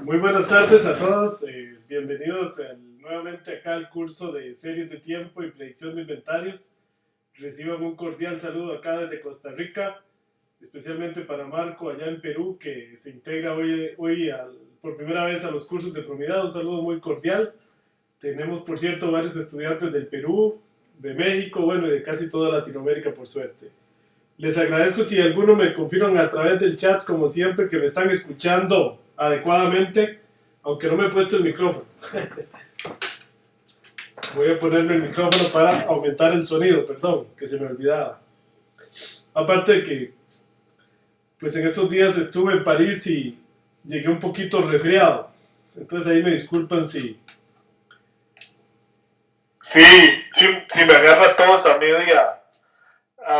Muy buenas tardes a todos, bienvenidos nuevamente acá al curso de series de tiempo y predicción de inventarios. Reciban un cordial saludo acá desde Costa Rica, especialmente para Marco allá en Perú, que se integra hoy por primera vez a los cursos de Promidad. Un saludo muy cordial. Tenemos, por cierto, varios estudiantes del Perú, de México, bueno, y de casi toda Latinoamérica, por suerte. Les agradezco si alguno me confirman a través del chat, como siempre, que me están escuchando adecuadamente, aunque no me he puesto el micrófono. Voy a ponerme el micrófono para aumentar el sonido, perdón, que se me olvidaba. Aparte de que, pues en estos días estuve en París y llegué un poquito resfriado. Entonces ahí me disculpan si... Sí, me agarra tos a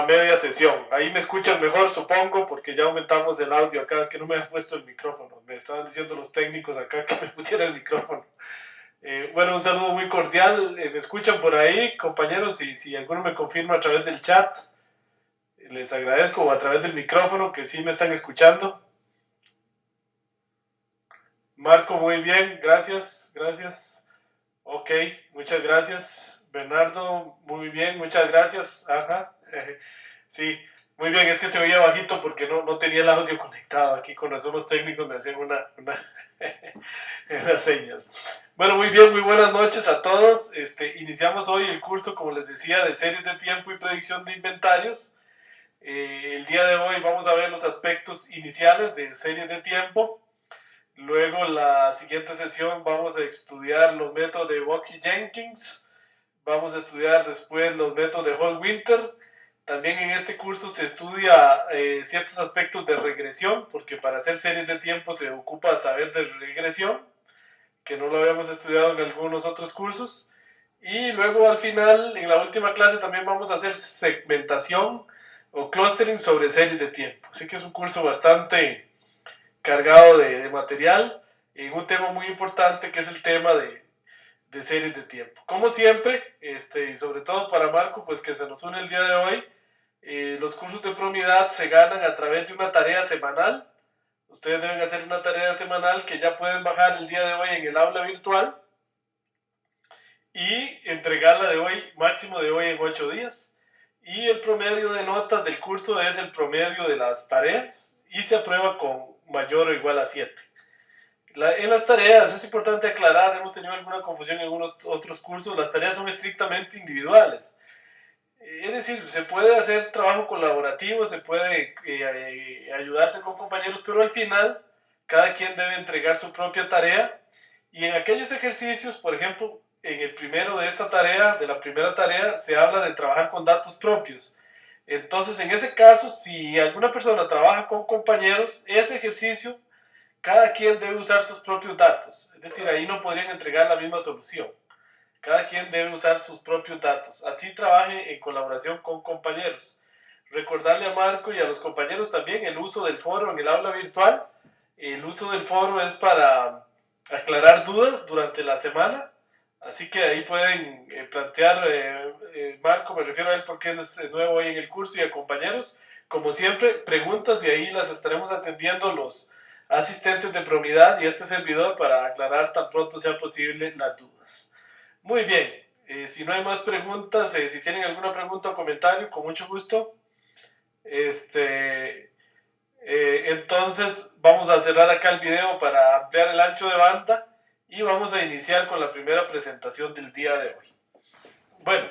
media sesión. Ahí me escuchan mejor, supongo, porque ya aumentamos el audio acá. Es que no me ha puesto el micrófono. Me estaban diciendo los técnicos acá que me pusiera el micrófono. Bueno, un saludo muy cordial. ¿Me escuchan por ahí, compañeros? Si alguno me confirma a través del chat, les agradezco, o a través del micrófono, que sí me están escuchando. Marco, muy bien, gracias. Ok, muchas gracias. Bernardo, muy bien, muchas gracias. Ajá. Sí, muy bien, es que se veía bajito porque no tenía el audio conectado. Aquí con razón los técnicos me hacían unas señas. Bueno, muy bien, muy buenas noches a todos. Iniciamos hoy el curso, como les decía, de series de tiempo y predicción de inventarios. El día de hoy vamos a ver los aspectos iniciales de series de tiempo. Luego, la siguiente sesión, vamos a estudiar los métodos de Box-Jenkins. Vamos a estudiar después los métodos de Hall-Winter. También en este curso se estudia ciertos aspectos de regresión, porque para hacer series de tiempo se ocupa saber de regresión, que no lo habíamos estudiado en algunos otros cursos. Y luego al final, en la última clase, también vamos a hacer segmentación o clustering sobre series de tiempo. Así que es un curso bastante cargado de material en un tema muy importante, que es el tema de series de tiempo. Como siempre, y sobre todo para Marco, pues que se nos une el día de hoy, los cursos de Promidad se ganan a través de una tarea semanal. Ustedes deben hacer una tarea semanal que ya pueden bajar el día de hoy en el aula virtual y entregarla de hoy, máximo de hoy en 8 días. Y el promedio de notas del curso es el promedio de las tareas y se aprueba con mayor o igual a 7. En las tareas, es importante aclarar, hemos tenido alguna confusión en algunos otros cursos, las tareas son estrictamente individuales. Es decir, se puede hacer trabajo colaborativo, se puede ayudarse con compañeros, pero al final cada quien debe entregar su propia tarea. Y en aquellos ejercicios, por ejemplo, en el primero de esta tarea, de la primera tarea, se habla de trabajar con datos propios. Entonces, en ese caso, si alguna persona trabaja con compañeros, ese ejercicio, cada quien debe usar sus propios datos. Es decir, ahí no podrían entregar la misma solución. Cada quien debe usar sus propios datos. Así trabaje en colaboración con compañeros. Recordarle a Marco y a los compañeros también el uso del foro en el aula virtual. El uso del foro es para aclarar dudas durante la semana. Así que ahí pueden plantear, Marco, me refiero a él porque es nuevo hoy en el curso, y a compañeros, como siempre, preguntas, y ahí las estaremos atendiendo los asistentes de Promidad y este servidor para aclarar tan pronto sea posible las dudas. Muy bien, si no hay más preguntas, si tienen alguna pregunta o comentario, con mucho gusto. Entonces vamos a cerrar acá el video para ampliar el ancho de banda y vamos a iniciar con la primera presentación del día de hoy. Bueno,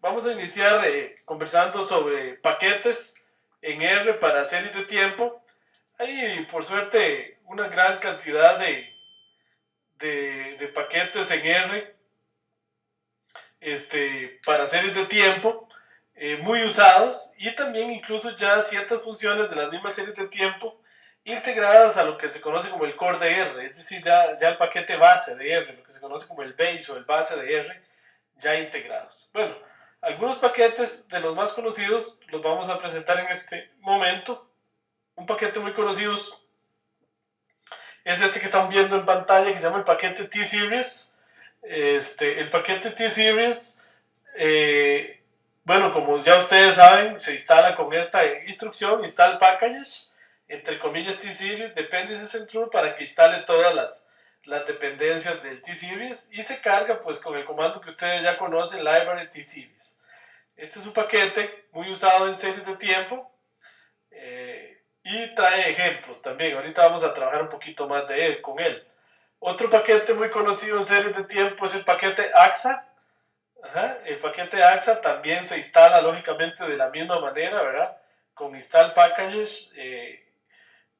vamos a iniciar conversando sobre paquetes en R para series de tiempo. Hay, por suerte, una gran cantidad de paquetes en R para series de tiempo, muy usados, y también incluso ya ciertas funciones de las mismas series de tiempo integradas a lo que se conoce como el core de R, es decir, ya el paquete base de R, lo que se conoce como el base o el base de R, ya integrados. Bueno, algunos paquetes de los más conocidos los vamos a presentar en este momento. Un paquete muy conocido es este que están viendo en pantalla, que se llama el paquete T-Series. El paquete T-Series, bueno, como ya ustedes saben, se instala con esta instrucción, install packages, entre comillas T-Series, dependencies and true, para que instale todas las dependencias del T-Series y se carga pues con el comando que ustedes ya conocen, library T-Series. Este es un paquete muy usado en series de tiempo y trae ejemplos también. Ahorita vamos a trabajar un poquito más con él. Otro paquete muy conocido en series de tiempo es el paquete AXA. El paquete AXA también se instala lógicamente de la misma manera, ¿verdad? Con install packages,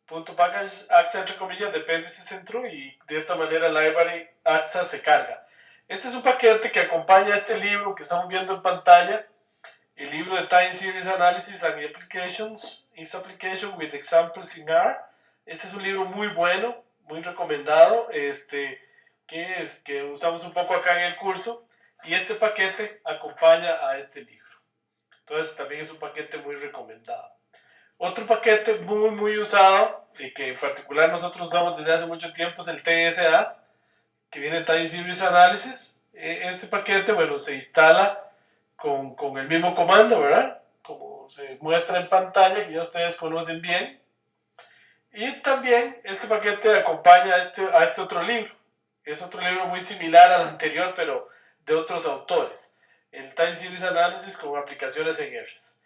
punto package AXA entre comillas, dependency centro, y de esta manera el library AXA se carga. Este es un paquete que acompaña a este libro que estamos viendo en pantalla, el libro de Time Series Analysis and Applications, is Application with Examples in R. Este es un libro muy bueno, muy recomendado, que usamos un poco acá en el curso, y este paquete acompaña a este libro. Entonces también es un paquete muy recomendado. Otro paquete muy usado, y que en particular nosotros usamos desde hace mucho tiempo, es el TSA, que viene Time Series Analysis. Este paquete, bueno, se instala con el mismo comando, ¿verdad? Como se muestra en pantalla, que ya ustedes conocen bien. Y también este paquete acompaña a este otro libro. Es otro libro muy similar al anterior, pero de otros autores. El Time Series Analysis con aplicaciones en R's.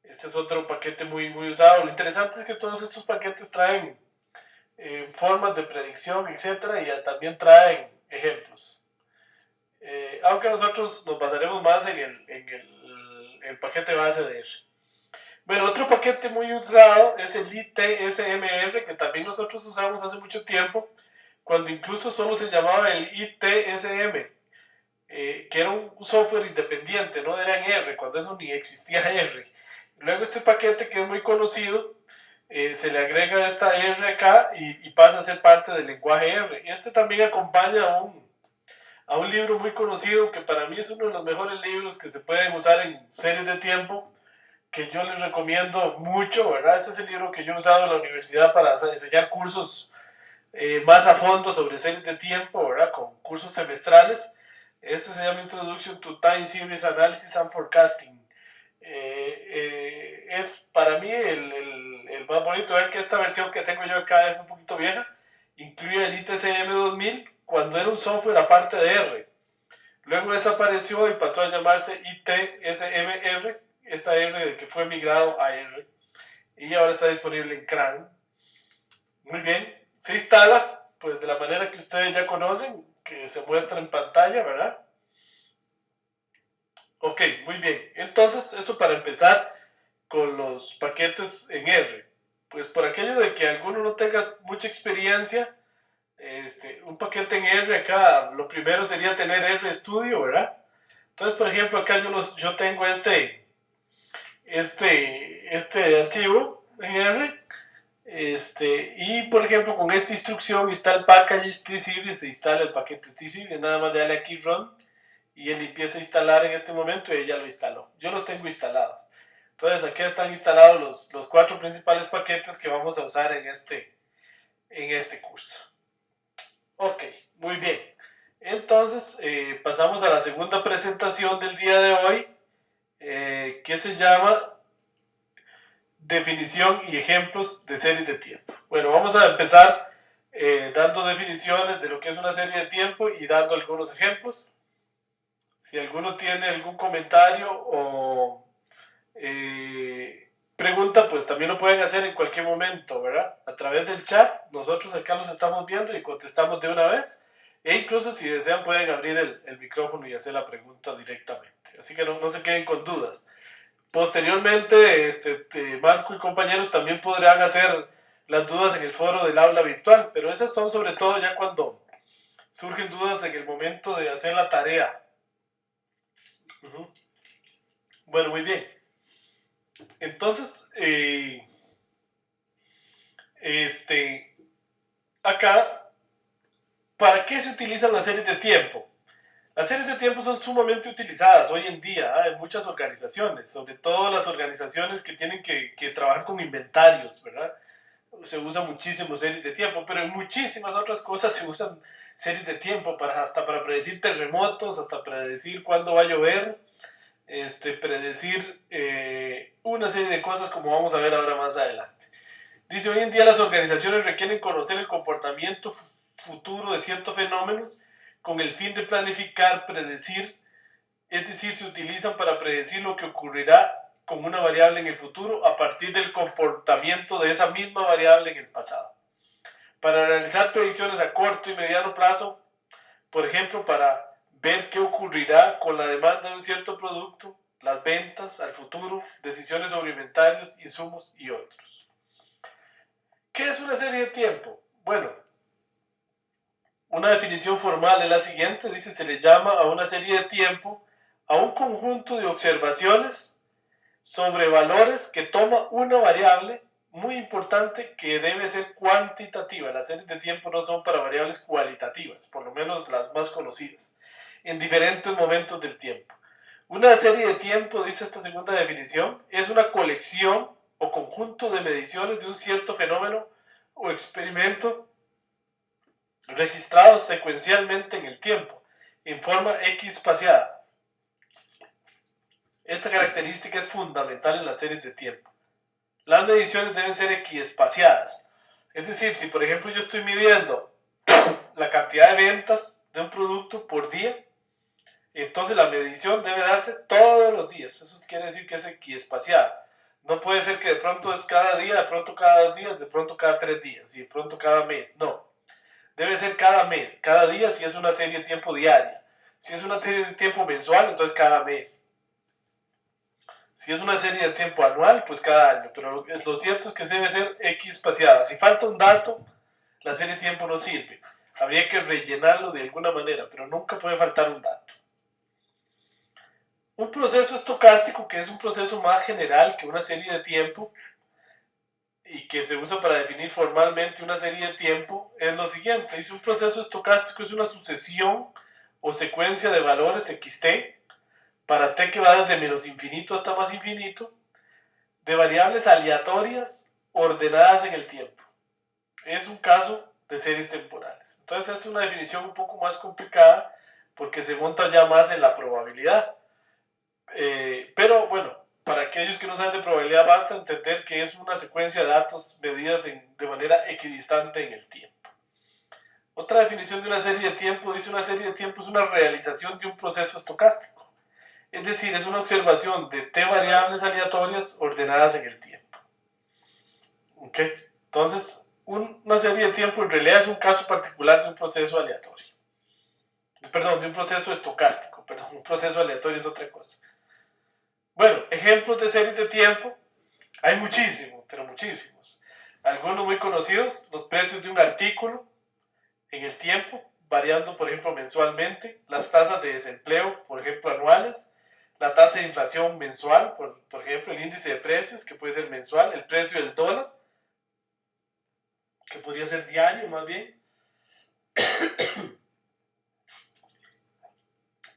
Este es otro paquete muy usado. Lo interesante es que todos estos paquetes traen formas de predicción, etcétera, y también traen ejemplos. Aunque nosotros nos basaremos más en el paquete base de R. Bueno, otro paquete muy usado es el ITSMR, que también nosotros usamos hace mucho tiempo, cuando incluso solo se llamaba el ITSM, que era un software independiente, no era en R, cuando eso ni existía R. Luego este paquete, que es muy conocido, se le agrega esta R acá y pasa a ser parte del lenguaje R. Este también acompaña a un libro muy conocido que para mí es uno de los mejores libros que se pueden usar en series de tiempo, que yo les recomiendo mucho, ¿verdad? Este es el libro que yo he usado en la universidad para enseñar cursos más a fondo sobre series de tiempo, ¿verdad? Con cursos semestrales. Este se llama Introduction to Time Series Analysis and Forecasting. Es para mí el más bonito. Ver que esta versión que tengo yo acá es un poquito vieja. Incluye el ITCM 2000 cuando era un software aparte de R. Luego desapareció y pasó a llamarse ITSMR, esta R que fue migrado a R. Y ahora está disponible en CRAN. Muy bien. Se instala pues de la manera que ustedes ya conocen, que se muestra en pantalla, ¿verdad? Ok, muy bien. Entonces, eso para empezar con los paquetes en R. Pues por aquello de que alguno no tenga mucha experiencia, un paquete en R acá, lo primero sería tener R Studio, ¿verdad? Entonces, por ejemplo, acá yo tengo este archivo en R, y por ejemplo, con esta instrucción install package T-Series, se instala el paquete T-Series, nada más darle aquí run, y él empieza a instalar en este momento y ya lo instaló. Yo los tengo instalados. Entonces aquí están instalados los 4 principales paquetes que vamos a usar en este curso. Ok, muy bien. Entonces pasamos a la segunda presentación del día de hoy, que se llama definición y ejemplos de series de tiempo. Bueno, vamos a empezar dando definiciones de lo que es una serie de tiempo y dando algunos ejemplos. Si alguno tiene algún comentario o pregunta, pues también lo pueden hacer en cualquier momento, ¿verdad? A través del chat, nosotros acá los estamos viendo y contestamos de una vez. E incluso si desean pueden abrir el micrófono y hacer la pregunta directamente. Así que no se queden con dudas. Posteriormente, Marco y compañeros también podrán hacer las dudas en el foro del aula virtual, pero esas son sobre todo ya cuando surgen dudas en el momento de hacer la tarea. Bueno, muy bien. Entonces, acá, ¿para qué se utilizan las series de tiempo? Las series de tiempo son sumamente utilizadas hoy en día en muchas organizaciones, sobre todo las organizaciones que tienen que trabajar con inventarios, ¿verdad? Se usa muchísimo series de tiempo, pero en muchísimas otras cosas se usan series de tiempo, hasta para predecir terremotos, hasta predecir cuándo va a llover, predecir una serie de cosas como vamos a ver ahora más adelante. Dice, hoy en día las organizaciones requieren conocer el comportamiento futuro de ciertos fenómenos con el fin de planificar, predecir, es decir, se utilizan para predecir lo que ocurrirá con una variable en el futuro a partir del comportamiento de esa misma variable en el pasado. Para realizar predicciones a corto y mediano plazo, por ejemplo, para ver qué ocurrirá con la demanda de un cierto producto, las ventas al futuro, decisiones sobre inventarios, insumos y otros. ¿Qué es una serie de tiempo? Bueno, una definición formal es la siguiente, dice, se le llama a una serie de tiempo a un conjunto de observaciones sobre valores que toma una variable muy importante que debe ser cuantitativa. Las series de tiempo no son para variables cualitativas, por lo menos las más conocidas, en diferentes momentos del tiempo. Una serie de tiempo, dice esta segunda definición, es una colección o conjunto de mediciones de un cierto fenómeno o experimento registrados secuencialmente en el tiempo, en forma X-espaciada. Esta característica es fundamental en las series de tiempo. Las mediciones deben ser equiespaciadas. Es decir, si por ejemplo yo estoy midiendo la cantidad de ventas de un producto por día, entonces la medición debe darse todos los días. Eso quiere decir que es equiespaciada. No puede ser que de pronto es cada día, de pronto cada 2 días, de pronto cada 3 días y de pronto cada mes. No. Debe ser cada mes, cada día si es una serie de tiempo diaria. Si es una serie de tiempo mensual, entonces cada mes. Si es una serie de tiempo anual, pues cada año. Pero lo cierto es que debe ser X espaciada. Si falta un dato, la serie de tiempo no sirve. Habría que rellenarlo de alguna manera, pero nunca puede faltar un dato. Un proceso estocástico, que es un proceso más general que una serie de tiempo y que se usa para definir formalmente una serie de tiempo, es lo siguiente. Dice, un proceso estocástico es una sucesión o secuencia de valores xt para t que va desde menos infinito hasta más infinito, de variables aleatorias ordenadas en el tiempo. Es un caso de series temporales. Entonces es una definición un poco más complicada porque se monta ya más en la probabilidad. Pero bueno, para aquellos que no saben de probabilidad basta entender que es una secuencia de datos medidas de manera equidistante en el tiempo. Otra definición de una serie de tiempo dice una serie de tiempo es una realización de un proceso estocástico. Es decir, es una observación de t variables aleatorias ordenadas en el tiempo. ¿Ok? Entonces, una serie de tiempo en realidad es un caso particular de un proceso aleatorio. Perdón, de un proceso estocástico. Perdón, un proceso aleatorio es otra cosa. Bueno, ejemplos de series de tiempo. Hay muchísimos, pero muchísimos. Algunos muy conocidos, los precios de un artículo en el tiempo, variando, por ejemplo, mensualmente. Las tasas de desempleo, por ejemplo, anuales. La tasa de inflación mensual, por ejemplo, el índice de precios, que puede ser mensual, el precio del dólar, que podría ser diario más bien.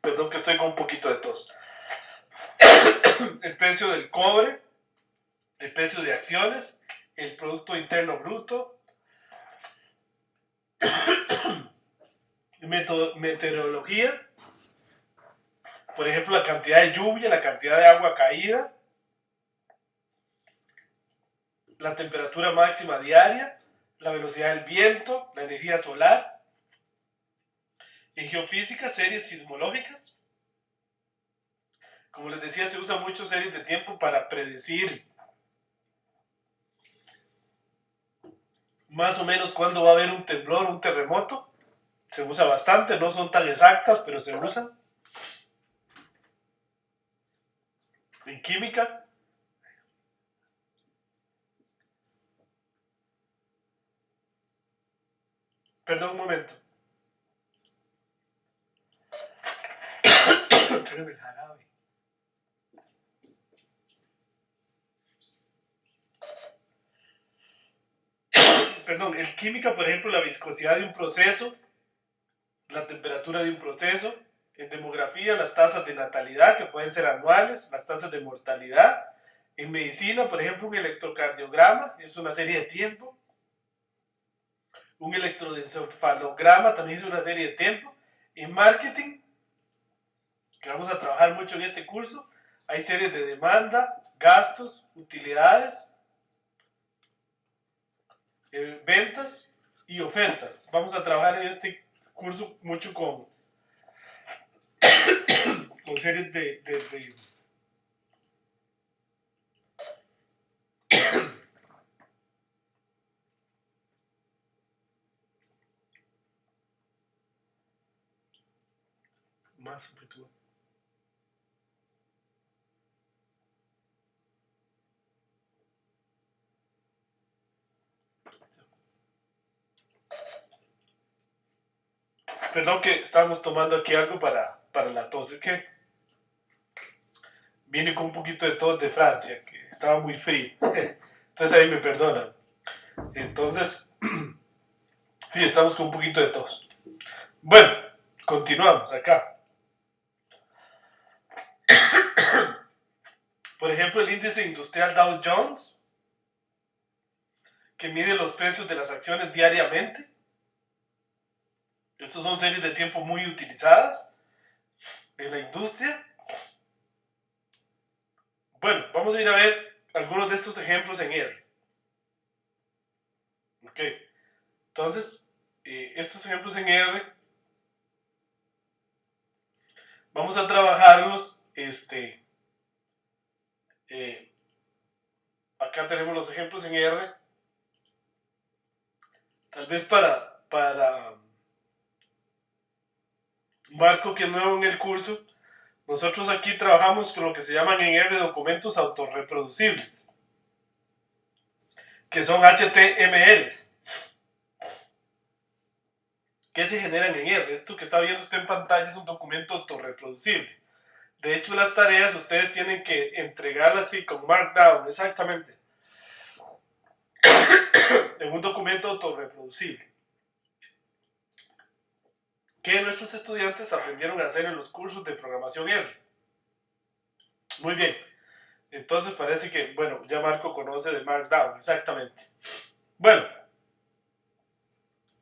Perdón que estoy con un poquito de tos. El precio del cobre, el precio de acciones, el Producto Interno Bruto, meteorología, por ejemplo, la cantidad de lluvia, la cantidad de agua caída, la temperatura máxima diaria, la velocidad del viento, la energía solar. En geofísica, series sismológicas. Como les decía, se usa mucho series de tiempo para predecir más o menos cuándo va a haber un temblor, un terremoto. Se usa bastante, no son tan exactas, pero se usan. En química, perdón un momento. Perdón, en química, por ejemplo, la viscosidad de un proceso, la temperatura de un proceso. En demografía, las tasas de natalidad, que pueden ser anuales, las tasas de mortalidad. En medicina, por ejemplo, un electrocardiograma es una serie de tiempo. Un electroencefalograma también es una serie de tiempo. En marketing, que vamos a trabajar mucho en este curso, hay series de demanda, gastos, utilidades, ventas y ofertas. Vamos a trabajar en este curso mucho con series de más futuro. Perdón que estábamos tomando aquí algo para la tos. Es que vine con un poquito de tos de Francia, que estaba muy frío. Entonces ahí me perdonan. Entonces, sí, estamos con un poquito de tos. Bueno, continuamos acá. Por ejemplo, el índice industrial Dow Jones, que mide los precios de las acciones diariamente. Estas son series de tiempo muy utilizadas en la industria. Bueno, vamos a ir a ver algunos de estos ejemplos en R. Ok, entonces, estos ejemplos en R, vamos a trabajarlos. Acá tenemos los ejemplos en R. Tal vez para Marco, que es nuevo en el curso, nosotros aquí trabajamos con lo que se llaman en R documentos autorreproducibles, que son HTMLs, que se generan en R. Esto que está viendo usted en pantalla es un documento autorreproducible. De hecho, las tareas ustedes tienen que entregarlas así con Markdown, exactamente, en un documento autorreproducible, que nuestros estudiantes aprendieron a hacer en los cursos de programación R. Muy bien. Entonces parece que, bueno, ya Marco conoce de Markdown, exactamente. Bueno,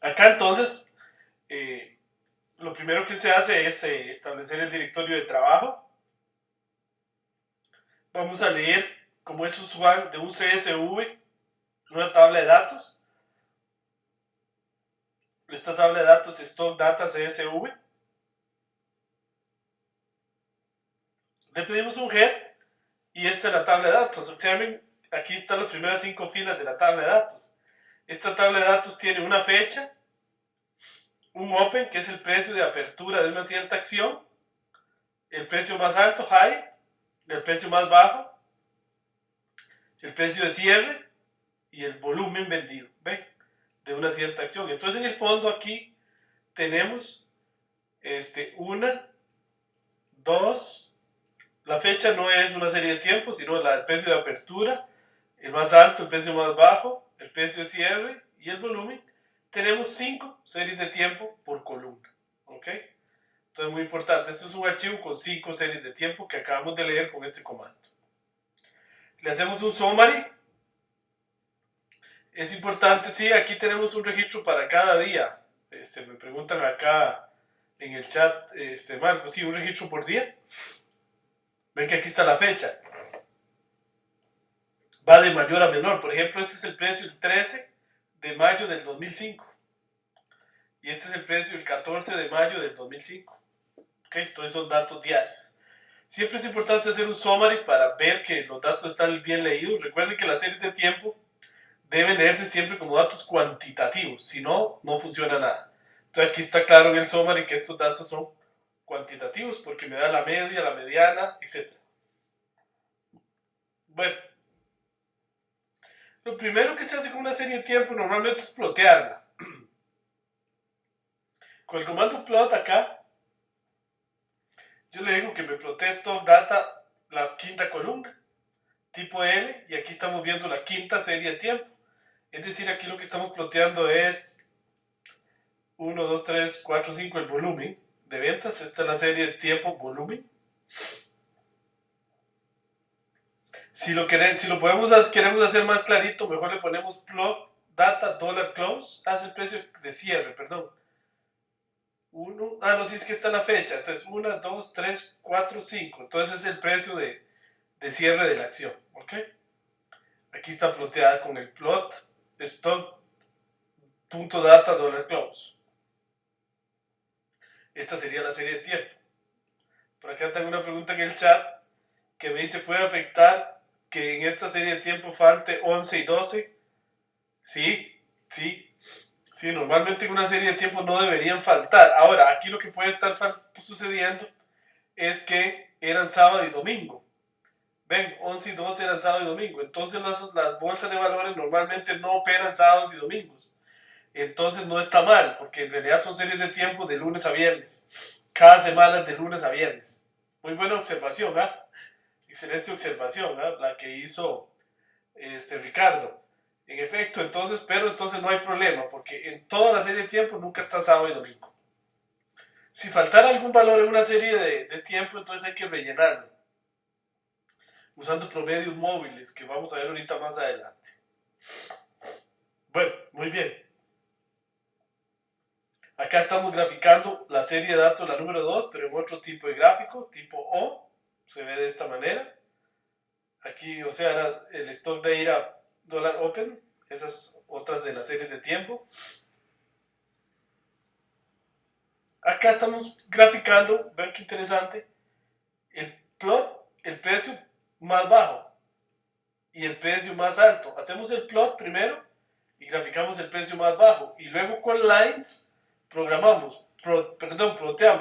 acá entonces, lo primero que se hace es establecer el directorio de trabajo. Vamos a leer, como es usual, de un CSV, una tabla de datos. Esta tabla de datos es Stock Data CSV. Le pedimos un head y esta es la tabla de datos. Observen, aquí están las primeras 5 filas de la tabla de datos. Esta tabla de datos tiene una fecha, un open, que es el precio de apertura de una cierta acción, el precio más alto, high, el precio más bajo, el precio de cierre y el volumen vendido, ¿ven? De una cierta acción. Entonces en el fondo aquí tenemos una, dos, la fecha no es una serie de tiempos, sino el precio de apertura, el más alto, el precio más bajo, el precio de cierre y el volumen. Tenemos 5 series de tiempo por columna, ¿ok? Entonces muy importante, este es un archivo con 5 series de tiempo que acabamos de leer con este comando. Le hacemos un summary. Es importante, sí, aquí tenemos un registro para cada día. Me preguntan acá en el chat, Marco, sí, un registro por día. Ven que aquí está la fecha. Va de mayor a menor. Por ejemplo, este es el precio el 13 de mayo del 2005. Y este es el precio el 14 de mayo del 2005. Ok, estos son datos diarios. Siempre es importante hacer un summary para ver que los datos están bien leídos. Recuerden que las series de tiempo deben leerse siempre como datos cuantitativos, si no, no funciona nada. Entonces aquí está claro en el summary que estos datos son cuantitativos porque me da la media, la mediana, etc. Bueno, lo primero que se hace con una serie de tiempo normalmente es plotearla. Con el comando plot acá, yo le digo que me plotee stock data la quinta columna, tipo L, y aquí estamos viendo la quinta serie de tiempo. Es decir, aquí lo que estamos ploteando es 1, 2, 3, 4, 5, el volumen de ventas. Esta es la serie de tiempo volumen. Si lo queremos hacer más clarito, mejor le ponemos plot data dollar close, hace el precio de cierre, perdón. No, si es que está la fecha, entonces 1, 2, 3, 4, 5, entonces es el precio de cierre de la acción, ¿ok? Aquí está ploteada con el plot stock punto data dólar close. Esta sería la serie de tiempo. Por acá tengo una pregunta en el chat que me dice, ¿puede afectar que en esta serie de tiempo falte 11 y 12? Sí, normalmente en una serie de tiempo no deberían faltar. Ahora, aquí lo que puede estar sucediendo es que eran sábado y domingo. Ven, 11 y 12 eran sábado y domingo. Entonces las bolsas de valores normalmente no operan sábados y domingos. Entonces no está mal, porque en realidad son series de tiempo de lunes a viernes. Cada semana de lunes a viernes. Muy buena observación, ¿ah? Excelente observación, ¿ah? La que hizo Ricardo. En efecto, pero entonces no hay problema, porque en toda la serie de tiempo nunca está sábado y domingo. Si faltara algún valor en una serie de tiempo, entonces hay que rellenarlo, usando promedios móviles, que vamos a ver ahorita más adelante. Bueno, muy bien. Acá estamos graficando la serie de datos, la número 2, pero en otro tipo de gráfico, tipo O. Se ve de esta manera. Aquí, o sea, era el stock de ira dólar open. Esas otras de la serie de tiempo. Acá estamos graficando, vean qué interesante, el plot, el precio más bajo y el precio más alto. Hacemos el plot primero y graficamos el precio más bajo. Y luego con lines ploteamos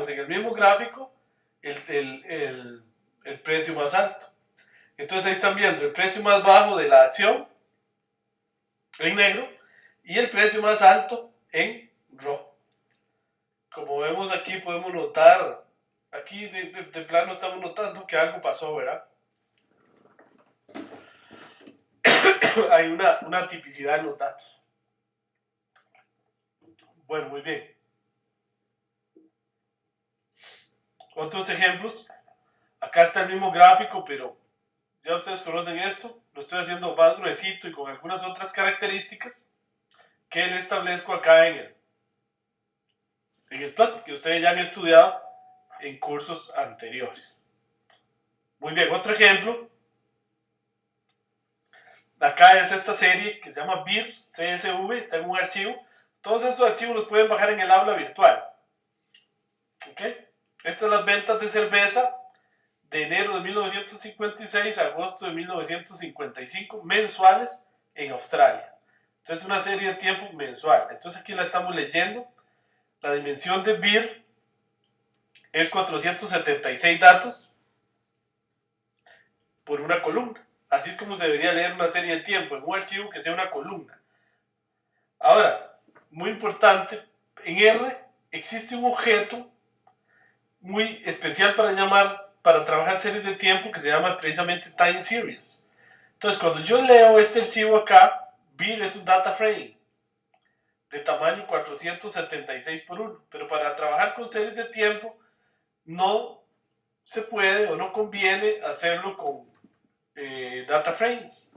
en el mismo gráfico el precio más alto. Entonces ahí están viendo el precio más bajo de la acción en negro y el precio más alto en rojo. Como vemos aquí, podemos notar, aquí de plano estamos notando que algo pasó, ¿verdad? Hay una tipicidad en los datos. Bueno, muy bien. Otros ejemplos. Acá está el mismo gráfico, pero ya ustedes conocen esto. Lo estoy haciendo más gruesito y con algunas otras características que le establezco acá en el plot, que ustedes ya han estudiado en cursos anteriores. Muy bien, otro ejemplo. Acá es esta serie que se llama BIR CSV, está en un archivo. Todos estos archivos los pueden bajar en el aula virtual. ¿Ok? Estas son las ventas de cerveza de enero de 1956 a agosto de 1955 mensuales en Australia. Entonces una serie de tiempo mensual. Entonces aquí la estamos leyendo. La dimensión de BIR es 476 datos por una columna. Así es como se debería leer una serie de tiempo en un archivo que sea una columna. Ahora, muy importante, en R existe un objeto muy especial para trabajar series de tiempo que se llama precisamente time series. Entonces, cuando yo leo este archivo acá, BIR es un data frame de tamaño 476 por 1, pero para trabajar con series de tiempo no se puede o no conviene hacerlo con data frames.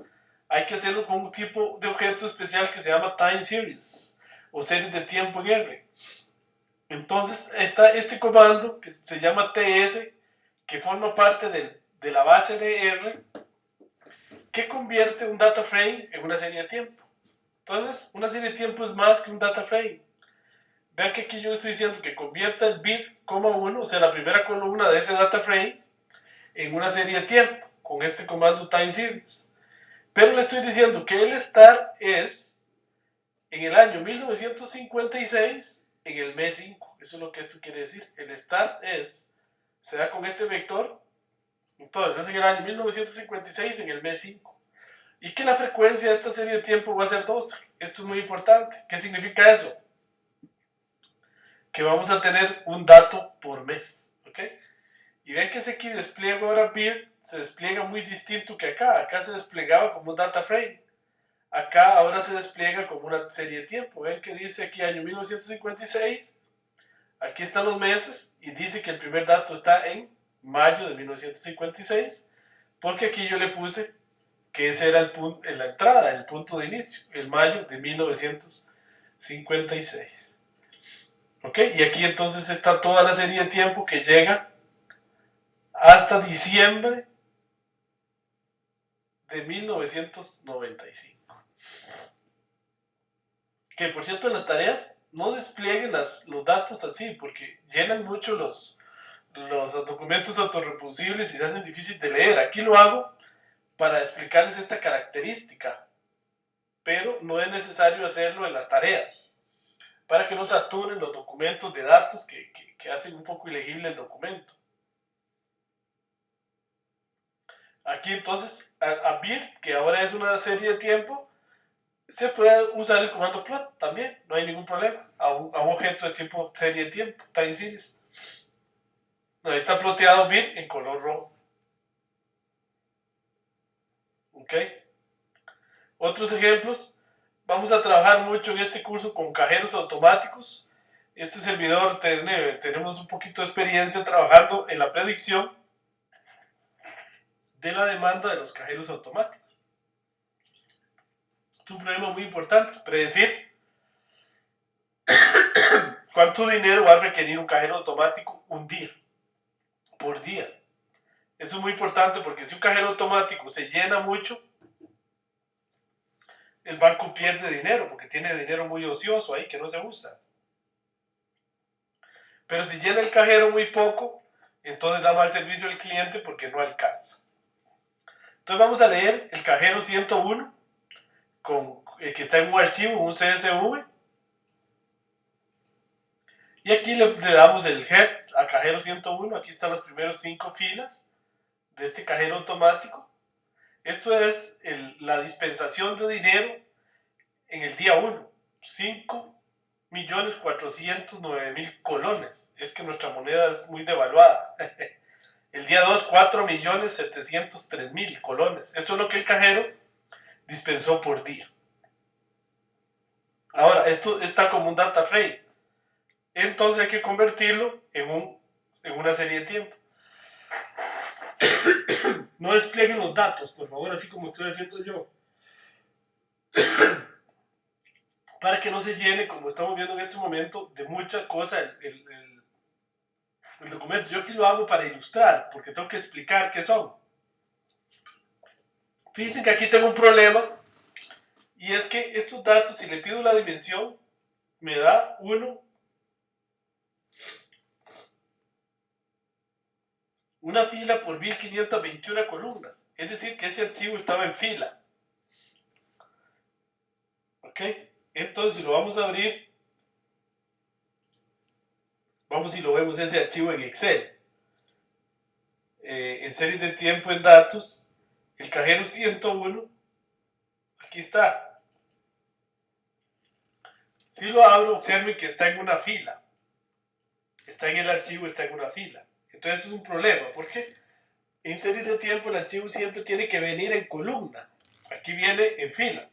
Hay que hacerlo con un tipo de objeto especial que se llama time series o series de tiempo en R. Entonces está este comando que se llama TS, que forma parte de la base de R, que convierte un data frame en una serie de tiempo. Entonces, una serie de tiempo es más que un data frame. Vean que aquí yo estoy diciendo que convierta el bit, 1, o sea, la primera columna de ese data frame, en una serie de tiempo, con este comando time series. Pero le estoy diciendo que el start es en el año 1956, en el mes 5. Eso es lo que esto quiere decir. El start se da con este vector. Entonces es en el año 1956, en el mes 5. Y que la frecuencia de esta serie de tiempo va a ser 12. Esto es muy importante. ¿Qué significa eso? Que vamos a tener un dato por mes. ¿Ok? Y ven que ese aquí despliego ahora BIR se despliega muy distinto que acá. Acá se desplegaba como un data frame. Acá ahora se despliega como una serie de tiempo. Ven que dice aquí año 1956. Aquí están los meses y dice que el primer dato está en mayo de 1956. Porque aquí yo le puse que ese era el punto, en la entrada, el punto de inicio, el mayo de 1956. ¿Ok? Y aquí entonces está toda la serie de tiempo que llega hasta diciembre de 1995. Que por cierto, en las tareas no desplieguen los datos así, porque llenan mucho los documentos autorreproducibles y se hacen difícil de leer. Aquí lo hago para explicarles esta característica, pero no es necesario hacerlo en las tareas, para que no saturen los documentos de datos que hacen un poco ilegible el documento. Aquí entonces, a BIR, que ahora es una serie de tiempo, se puede usar el comando plot también, no hay ningún problema, a un objeto de tipo serie de tiempo, time series. Ahí está ploteado BIR en color rojo. ¿Ok? Otros ejemplos, vamos a trabajar mucho en este curso con cajeros automáticos. Este servidor tenemos un poquito de experiencia trabajando en la predicción de la demanda de los cajeros automáticos. Es un problema muy importante, predecir cuánto dinero va a requerir un cajero automático un día, por día. Eso es muy importante porque si un cajero automático se llena mucho, el banco pierde dinero porque tiene dinero muy ocioso ahí que no se usa. Pero si llena el cajero muy poco, entonces da mal servicio al cliente porque no alcanza. Entonces vamos a leer el cajero 101 que está en un archivo, un CSV. Y aquí le damos el head a cajero 101. Aquí están las primeras 5 filas de este cajero automático. Esto es la dispensación de dinero en el día 1. 5.409.000 colones. Es que nuestra moneda es muy devaluada. El día 2, 4.703.000 colones. Eso es lo que el cajero dispensó por día. Ahora, esto está como un data frame. Entonces hay que convertirlo en una serie de tiempo. No desplieguen los datos, por favor, así como estoy haciendo yo. Para que no se llene, como estamos viendo en este momento, de mucha cosa el documento. Yo aquí lo hago para ilustrar, porque tengo que explicar qué son. Fíjense que aquí tengo un problema, y es que estos datos, si le pido la dimensión, me da una fila por 1521 columnas. Es decir, que ese archivo estaba en fila. ¿Ok? Entonces, si lo vamos a abrir, vamos y lo vemos ese archivo en Excel. En series de tiempo en datos, el cajero 101, aquí está. Si lo abro, observen que está en una fila. Está en el archivo, está en una fila. Entonces es un problema, porque en series de tiempo el archivo siempre tiene que venir en columna. Aquí viene en fila.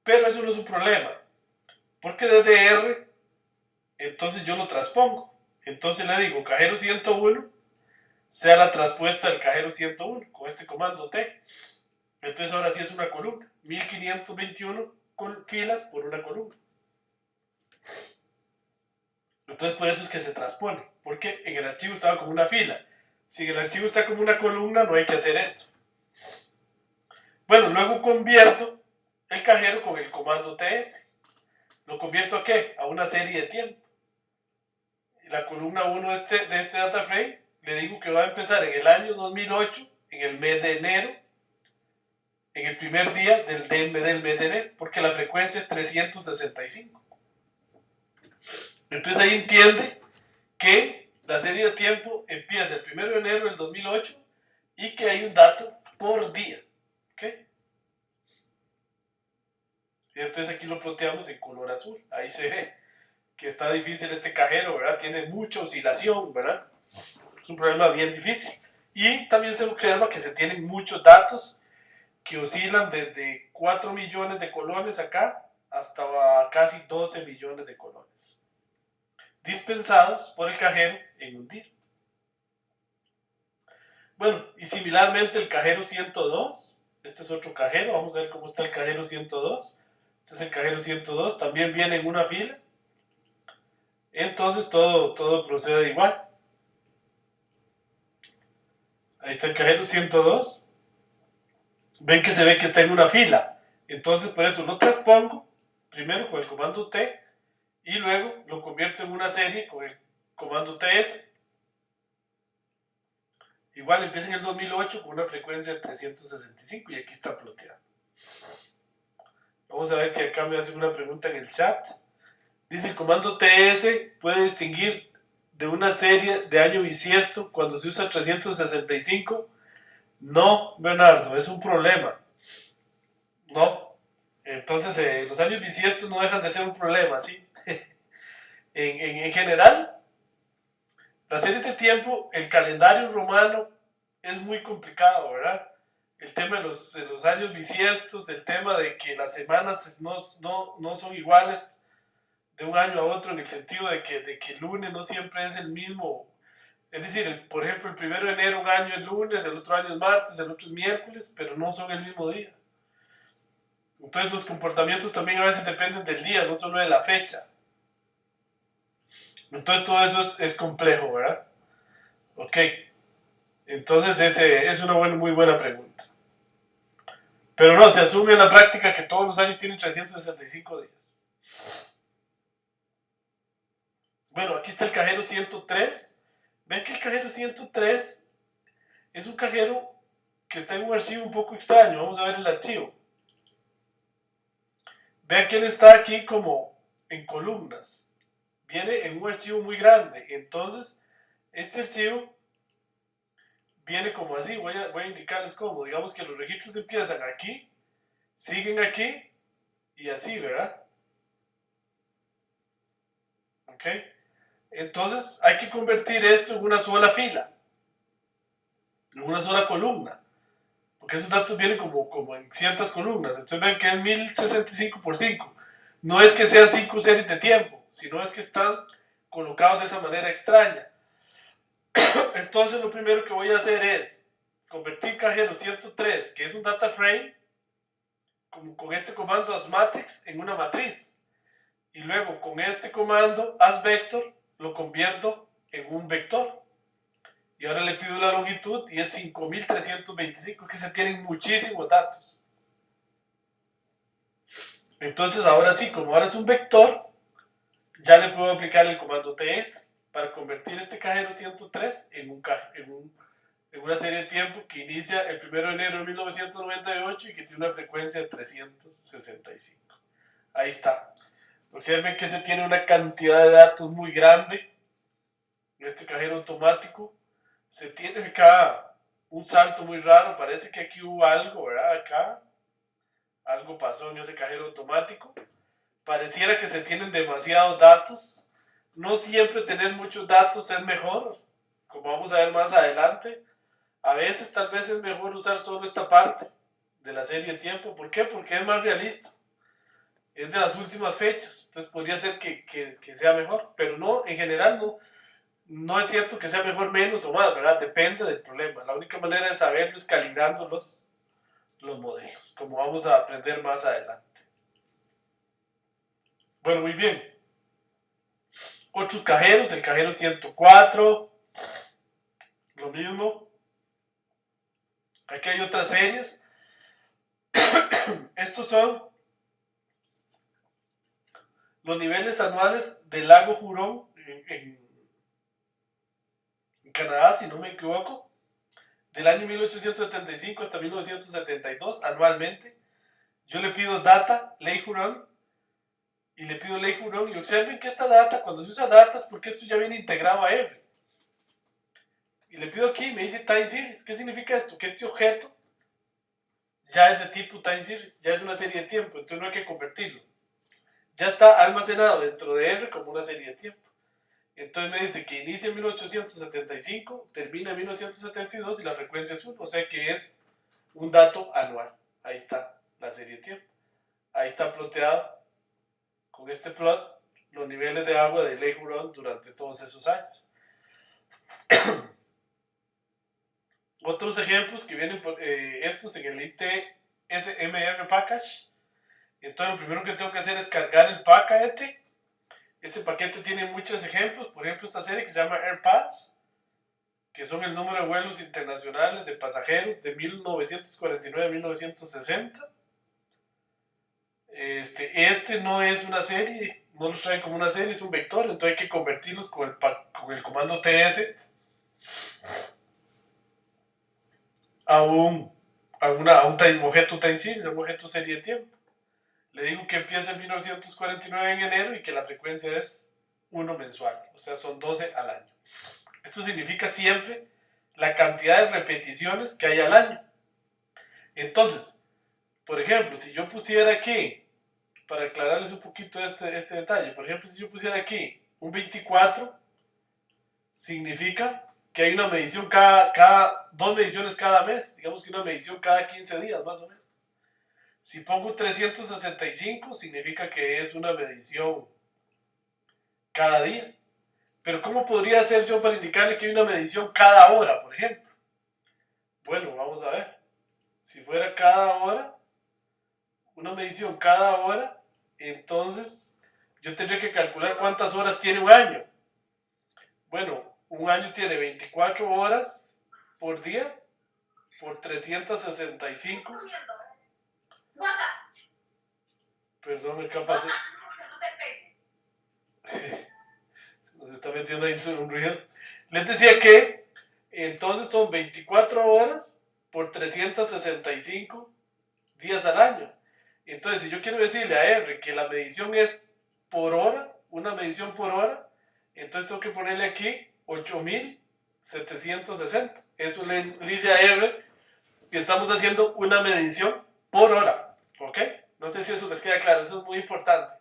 Pero eso no es un problema, porque desde R, entonces yo lo transpongo. Entonces le digo, cajero 101, sea la traspuesta del cajero 101, con este comando T. Entonces ahora sí es una columna. 1521 filas por una columna. Entonces por eso es que se transpone, porque en el archivo estaba como una fila. Si en el archivo está como una columna, no hay que hacer esto. Bueno, luego convierto el cajero con el comando TS. ¿Lo convierto a qué? A una serie de tiempo. La columna 1 de este data frame, le digo que va a empezar en el año 2008, en el mes de enero, en el primer día del mes de enero, porque la frecuencia es 365. Entonces ahí entiende que la serie de tiempo empieza el 1 de enero del 2008 y que hay un dato por día. ¿Ok? Y entonces aquí lo ploteamos en color azul. Ahí se ve que está difícil este cajero, ¿verdad? Tiene mucha oscilación, ¿verdad? Es un problema bien difícil. Y también se observa que se tienen muchos datos que oscilan desde 4 millones de colones acá hasta casi 12 millones de colones, dispensados por el cajero en un día. Bueno, y similarmente el cajero 102, este es otro cajero, vamos a ver cómo está el cajero 102. Este es el cajero 102, también viene en una fila. Entonces todo procede igual. Ahí está el cajero 102. Ven que se ve que está en una fila. Entonces por eso lo transpongo primero con el comando T y luego lo convierto en una serie con el comando TS. Igual empieza en el 2008 con una frecuencia de 365 y aquí está ploteado. Vamos a ver que acá me hacen una pregunta en el chat. Dice: el comando TS puede distinguir de una serie de año bisiesto cuando se usa 365. No, Bernardo, es un problema. No. Entonces, los años bisiestos no dejan de ser un problema, ¿sí? En general, las series de tiempo, el calendario romano es muy complicado, ¿verdad? El tema de los años bisiestos, el tema de que las semanas no son iguales de un año a otro, en el sentido de que el lunes no siempre es el mismo. Es decir, por ejemplo, el 1 de enero un año es lunes, el otro año es martes, el otro es miércoles, pero no son el mismo día. Entonces los comportamientos también a veces dependen del día, no solo de la fecha. Entonces todo eso es complejo, ¿verdad? Ok. Entonces ese es una muy buena pregunta. Pero no, se asume en la práctica que todos los años tienen 365 días. Bueno, aquí está el cajero 103. Ven que el cajero 103 es un cajero que está en un archivo un poco extraño. Vamos a ver el archivo. Vean que él está aquí como en columnas. Viene en un archivo muy grande. Entonces, este archivo viene como así. Voy a indicarles cómo. Digamos que los registros empiezan aquí, siguen aquí y así, ¿verdad? ¿Ok? Entonces, hay que convertir esto en una sola fila, en una sola columna. Porque esos datos vienen como en ciertas columnas. Entonces ven que es 1065 por 5. No es que sean 5 series de tiempo, sino es que están colocados de esa manera extraña. Entonces lo primero que voy a hacer es convertir cajero 103, que es un data frame, con este comando asmatrix en una matriz. Y luego con este comando asvector lo convierto en un vector. Y ahora le pido la longitud y es 5325, que se tienen muchísimos datos. Entonces ahora sí, como ahora es un vector, ya le puedo aplicar el comando ts para convertir este cajero 103 en una serie de tiempo que inicia el 1 de enero de 1998 y que tiene una frecuencia de 365. Ahí está. Observen que se tiene una cantidad de datos muy grande en este cajero automático. Se tiene acá un salto muy raro. Parece que aquí hubo algo, ¿verdad? Acá algo pasó en ese cajero automático. Pareciera que se tienen demasiados datos. No siempre tener muchos datos es mejor, como vamos a ver más adelante. A veces tal vez es mejor usar solo esta parte de la serie de tiempo. ¿Por qué? Porque es más realista. Es de las últimas fechas. Entonces podría ser que sea mejor. Pero no, en general no. No es cierto que sea mejor, menos o más, ¿verdad? Depende del problema. La única manera de saberlo es calibrando los modelos, como vamos a aprender más adelante. Bueno, muy bien. Otros cajeros, el cajero 104, lo mismo. Aquí hay otras series. Estos son los niveles anuales del lago Hurón en Canadá, si no me equivoco, del año 1875 hasta 1972 anualmente. Yo le pido data, ley Hurón, y le pido ley Hurón, y observen que esta data, cuando se usa data, es porque esto ya viene integrado a R. Y le pido aquí, me dice time series. ¿Qué significa esto? Que este objeto ya es de tipo time series, ya es una serie de tiempo, entonces no hay que convertirlo. Ya está almacenado dentro de R como una serie de tiempo. Entonces me dice que inicia en 1875, termina en 1972 y la frecuencia es 1, o sea que es un dato anual. Ahí está la serie de tiempo. Ahí está ploteado con este plot los niveles de agua de Lake Huron durante todos esos años. Otros ejemplos que vienen por estos en el ITSMR package. Entonces lo primero que tengo que hacer es cargar el paquete. Ese paquete tiene muchos ejemplos. Por ejemplo, esta serie que se llama AirPass, que son el número de vuelos internacionales de pasajeros de 1949 a 1960. Este no es una serie, no los trae como una serie, es un vector, entonces hay que convertirlos con el comando ts a un objeto time series, a un objeto serie de tiempo. Le digo que empieza en 1949 en enero y que la frecuencia es 1 mensual, o sea, son 12 al año. Esto significa siempre la cantidad de repeticiones que hay al año. Entonces, por ejemplo, si yo pusiera aquí, para aclararles un poquito este detalle, por ejemplo, si yo pusiera aquí un 24, significa que hay una medición dos mediciones cada mes, digamos que una medición cada 15 días más o menos. Si pongo 365, significa que es una medición cada día. Pero ¿cómo podría hacer yo para indicarle que hay una medición cada hora, por ejemplo? Bueno, vamos a ver. Si fuera cada hora, una medición cada hora, entonces yo tendría que calcular cuántas horas tiene un año. Bueno, un año tiene 24 horas por día por 365. Perdón, ¿qué pasa? Nos está metiendo ahí un ruido. Les decía que entonces son 24 horas por 365 días al año. Entonces, si yo quiero decirle a R que la medición es por hora, una medición por hora, entonces tengo que ponerle aquí 8760. Eso le dice a R que estamos haciendo una medición por hora. ¿Ok? No sé si eso les queda claro, eso es muy importante.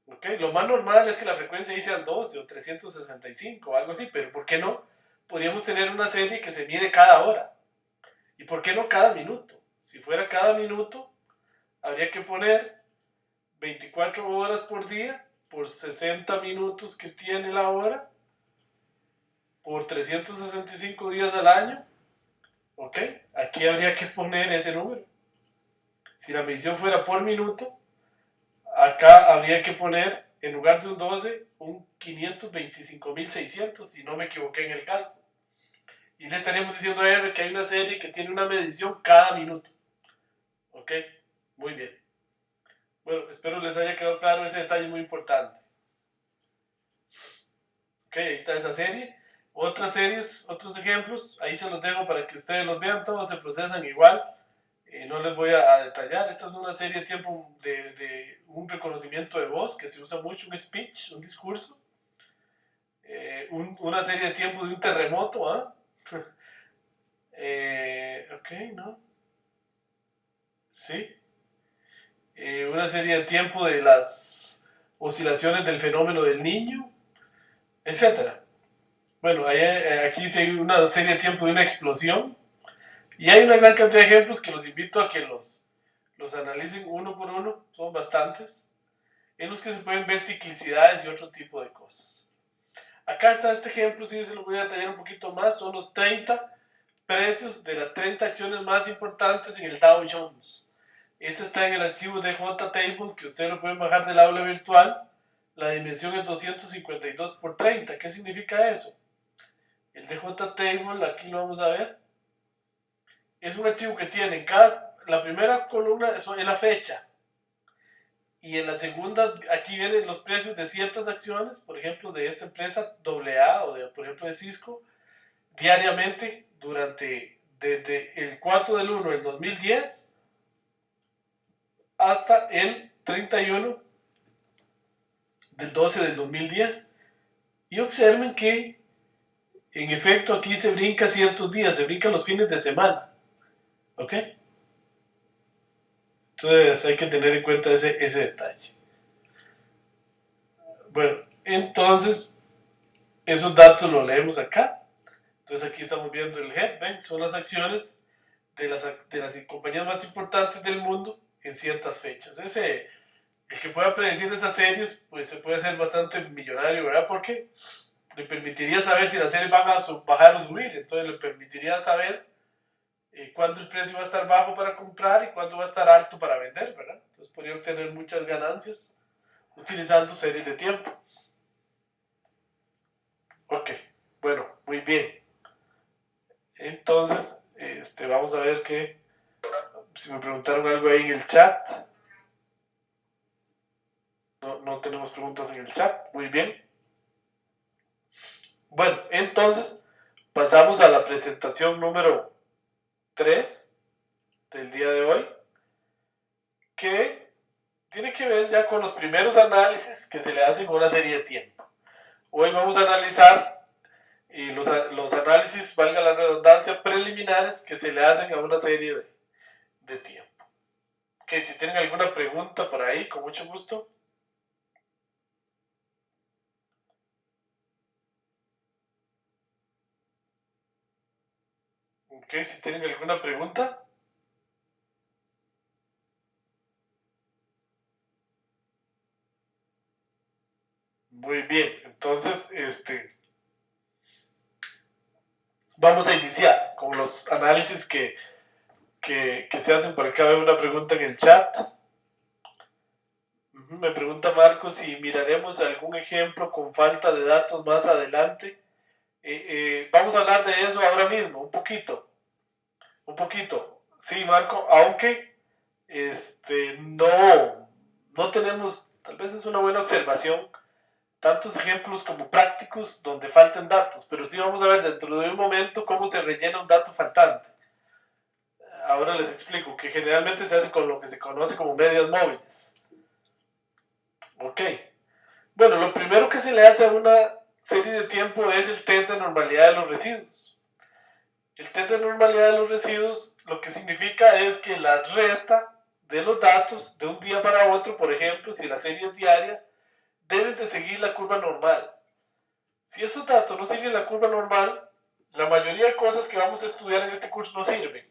¿Ok? Lo más normal es que la frecuencia ahí sean 12 o 365 o algo así, pero ¿por qué no? Podríamos tener una serie que se mide cada hora. ¿Y por qué no cada minuto? Si fuera cada minuto, habría que poner 24 horas por día por 60 minutos que tiene la hora por 365 días al año. ¿Ok? Aquí habría que poner ese número. Si la medición fuera por minuto, acá habría que poner, en lugar de un 12, un 525.600, si no me equivoqué en el cálculo. Y le estaríamos diciendo a R que hay una serie que tiene una medición cada minuto. ¿Ok? Muy bien. Bueno, espero les haya quedado claro ese detalle muy importante. Ok, ahí está esa serie. Otras series, otros ejemplos, ahí se los dejo para que ustedes los vean, todos se procesan igual. No les voy a detallar. Esta es una serie de tiempo de un reconocimiento de voz que se usa mucho, un speech, un discurso. Una serie de tiempo de un terremoto. ¿Ah? Ok, ¿no? Sí. Una serie de tiempo de las oscilaciones del fenómeno del niño, etcétera. Bueno, aquí sí hay una serie de tiempo de una explosión. Y hay una gran cantidad de ejemplos que los invito a que los analicen uno por uno, son bastantes, en los que se pueden ver ciclicidades y otro tipo de cosas. Acá está este ejemplo, si se lo voy a detallar un poquito más, son los 30 precios de las 30 acciones más importantes en el Dow Jones. Este está en el archivo de JTable, que ustedes lo pueden bajar del aula virtual. La dimensión es 252 por 30. ¿Qué significa eso? El de JTable, aquí lo vamos a ver, es un archivo que tiene la primera columna es la fecha, y en la segunda aquí vienen los precios de ciertas acciones, por ejemplo de esta empresa AA o por ejemplo de Cisco, diariamente desde el 4 del 1 del 2010 hasta el 31 del 12 del 2010. Y observen que en efecto aquí se brinca ciertos días, se brincan los fines de semana. ¿Ok? Entonces hay que tener en cuenta ese detalle. Bueno, entonces esos datos los leemos acá. Entonces aquí estamos viendo el head, ¿ven? Son las acciones de las compañías más importantes del mundo en ciertas fechas. El que pueda predecir esas series, pues se puede hacer bastante millonario, ¿verdad? Porque le permitiría saber si las series van a bajar o subir. Entonces le permitiría saber cuándo el precio va a estar bajo para comprar y cuándo va a estar alto para vender, ¿verdad? Entonces podría obtener muchas ganancias utilizando series de tiempo. Ok, bueno, muy bien. Entonces, vamos a ver si me preguntaron algo ahí en el chat. no tenemos preguntas en el chat. Muy bien. Bueno, entonces pasamos a la presentación número 3 del día de hoy, que tiene que ver ya con los primeros análisis que se le hacen a una serie de tiempo. Hoy vamos a analizar los análisis, valga la redundancia, preliminares que se le hacen a una serie de tiempo. Ok, si tienen alguna pregunta por ahí, con mucho gusto. Ok, si tienen alguna pregunta. Muy bien, entonces vamos a iniciar con los análisis que se hacen por acá. Veo una pregunta en el chat. Me pregunta Marcos si miraremos algún ejemplo con falta de datos más adelante. Vamos a hablar de eso ahora mismo, un poquito. Un poquito. Sí, Marco, aunque no tenemos, tal vez es una buena observación, tantos ejemplos como prácticos donde falten datos, pero sí vamos a ver dentro de un momento cómo se rellena un dato faltante. Ahora les explico que generalmente se hace con lo que se conoce como medias móviles. Ok. Bueno, lo primero que se le hace a una serie de tiempo es el test de normalidad de los residuos. El test de normalidad de los residuos lo que significa es que la resta de los datos de un día para otro, por ejemplo, si la serie es diaria, deben de seguir la curva normal. Si esos datos no siguen la curva normal, la mayoría de cosas que vamos a estudiar en este curso no sirven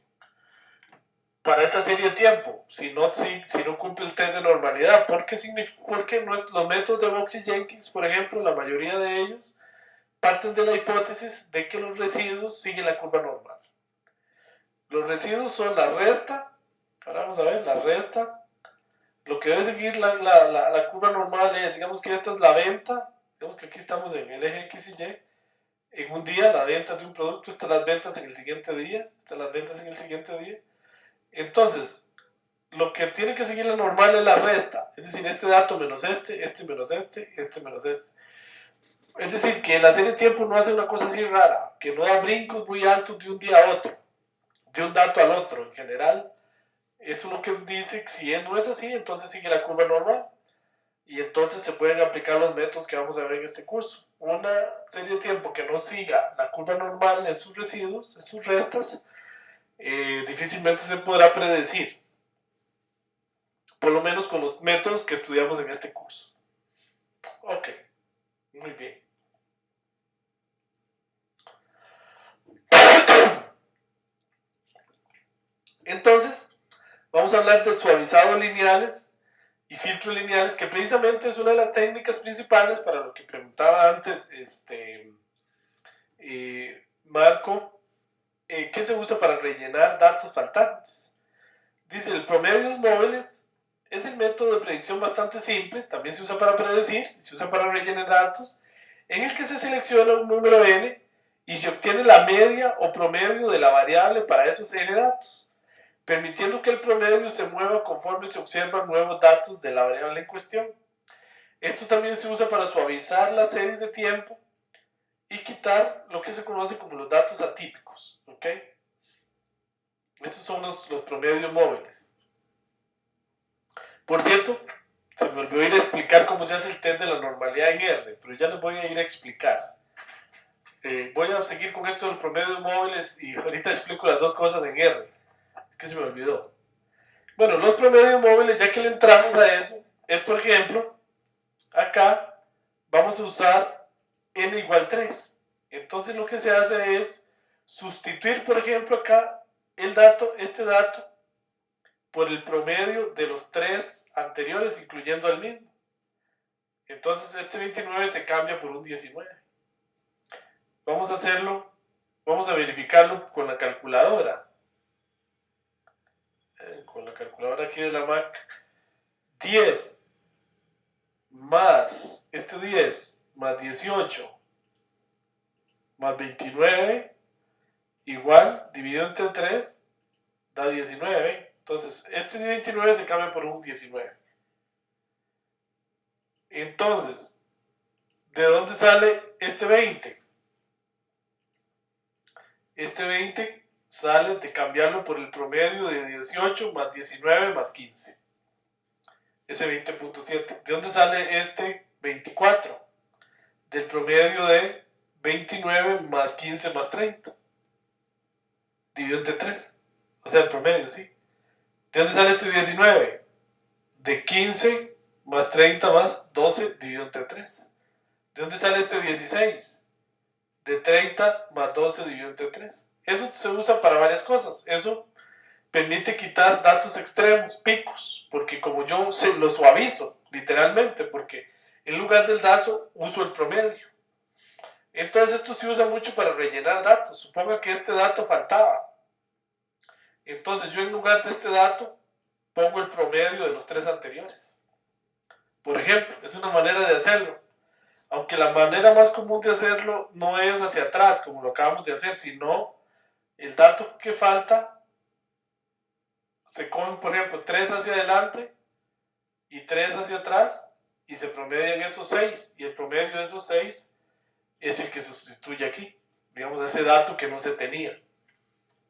para esa serie de tiempo, si no cumple el test de normalidad, porque los métodos de Box y Jenkins, por ejemplo, la mayoría de ellos parten de la hipótesis de que los residuos siguen la curva normal. Los residuos son la resta, ahora vamos a ver, la resta, lo que debe seguir la curva normal es, digamos que esta es la venta, digamos que aquí estamos en el eje X y Y, en un día la venta de un producto, estas las ventas en el siguiente día, estas las ventas en el siguiente día. Entonces, lo que tiene que seguir la normal es la resta, es decir, este dato menos este menos este menos este. Es decir, que la serie de tiempo no hace una cosa así rara, que no da brincos muy altos de un día a otro, de un dato al otro. En general, eso es lo que dice que si no es así, entonces sigue la curva normal. Y entonces se pueden aplicar los métodos que vamos a ver en este curso. Una serie de tiempo que no siga la curva normal en sus residuos, en sus restas, difícilmente se podrá predecir. Por lo menos con los métodos que estudiamos en este curso. Ok, muy bien. Entonces, vamos a hablar de suavizado lineales y filtros lineales, que precisamente es una de las técnicas principales para lo que preguntaba antes Marco, ¿qué se usa para rellenar datos faltantes? Dice, el promedio de móviles es el método de predicción bastante simple, también se usa para predecir, se usa para rellenar datos, en el que se selecciona un número n y se obtiene la media o promedio de la variable para esos n datos, permitiendo que el promedio se mueva conforme se observan nuevos datos de la variable en cuestión. Esto también se usa para suavizar la serie de tiempo y quitar lo que se conoce como los datos atípicos. ¿Ok? Esos son los promedios móviles. Por cierto, se me olvidó ir a explicar cómo se hace el test de la normalidad en R, pero ya les voy a ir a explicar. Voy a seguir con esto de los promedios móviles y ahorita explico las dos cosas en R. Es que se me olvidó. Bueno, los promedios móviles, ya que le entramos a eso, es por ejemplo, acá vamos a usar n igual 3. Entonces lo que se hace es sustituir, por ejemplo, acá este dato, por el promedio de los 3 anteriores, incluyendo el mismo. Entonces este 29 se cambia por un 19. Vamos a hacerlo, vamos a verificarlo con la calculadora. Con la calculadora aquí de la Mac. 10 más este 10 más 18 más 29 igual, dividido entre 3, da 19. Entonces, este 29 se cambia por un 19. Entonces, ¿de dónde sale este 20? Este 20 sale de cambiarlo por el promedio de 18 más 19 más 15. Ese 20.7. ¿De dónde sale este 24? Del promedio de 29 más 15 más 30. Dividido entre 3. O sea, el promedio, ¿sí? ¿De dónde sale este 19? De 15 más 30 más 12 dividido entre 3. ¿De dónde sale este 16? De 30 más 12 dividido entre 3. Eso se usa para varias cosas. Eso permite quitar datos extremos, picos, porque como yo lo suavizo, literalmente, porque en lugar del dato uso el promedio. Entonces esto se usa mucho para rellenar datos. Suponga que este dato faltaba. Entonces yo en lugar de este dato pongo el promedio de los 3 anteriores. Por ejemplo, es una manera de hacerlo. Aunque la manera más común de hacerlo no es hacia atrás, como lo acabamos de hacer, sino el dato que falta se comen, por ejemplo, 3 hacia adelante y 3 hacia atrás y se promedian esos 6. Y el promedio de esos 6 es el que se sustituye aquí. Digamos, ese dato que no se tenía.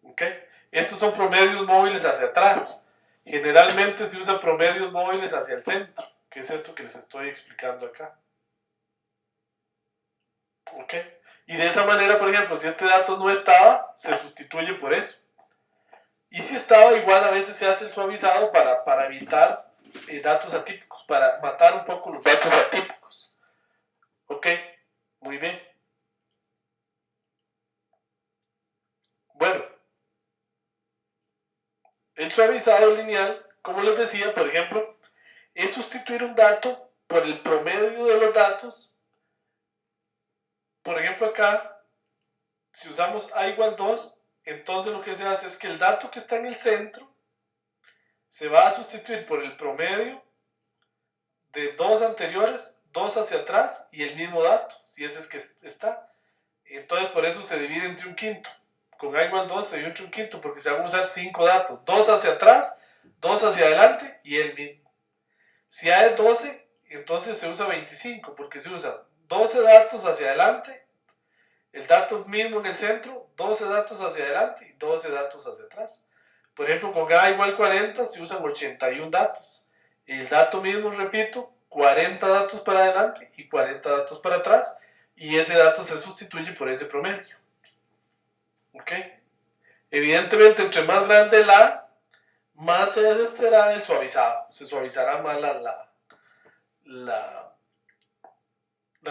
¿Okay? Estos son promedios móviles hacia atrás. Generalmente se usa promedios móviles hacia el centro, que es esto que les estoy explicando acá. ¿Ok? Y de esa manera, por ejemplo, si este dato no estaba, se sustituye por eso. Y si estaba, igual a veces se hace el suavizado para evitar datos atípicos, para matar un poco los datos atípicos. ¿Ok? Muy bien. Bueno, el suavizado lineal, como les decía, por ejemplo, es sustituir un dato por el promedio de los datos. Por ejemplo, acá, si usamos a igual 2, entonces lo que se hace es que el dato que está en el centro se va a sustituir por el promedio de 2 anteriores, 2 hacia atrás y el mismo dato, si ese es que está. Entonces por eso se divide entre un quinto. Con a igual 2 se divide entre un quinto porque se van a usar 5 datos. 2 hacia atrás, 2 hacia adelante y el mismo. Si a es 12, entonces se usa 25 porque se usa 12 datos hacia adelante, el dato mismo en el centro, 12 datos hacia adelante y 12 datos hacia atrás. Por ejemplo, con a igual 40 se usan 81 datos. El dato mismo, repito, 40 datos para adelante y 40 datos para atrás. Y ese dato se sustituye por ese promedio. ¿Ok? Evidentemente, entre más grande el A, más será el suavizado. Se suavizará más la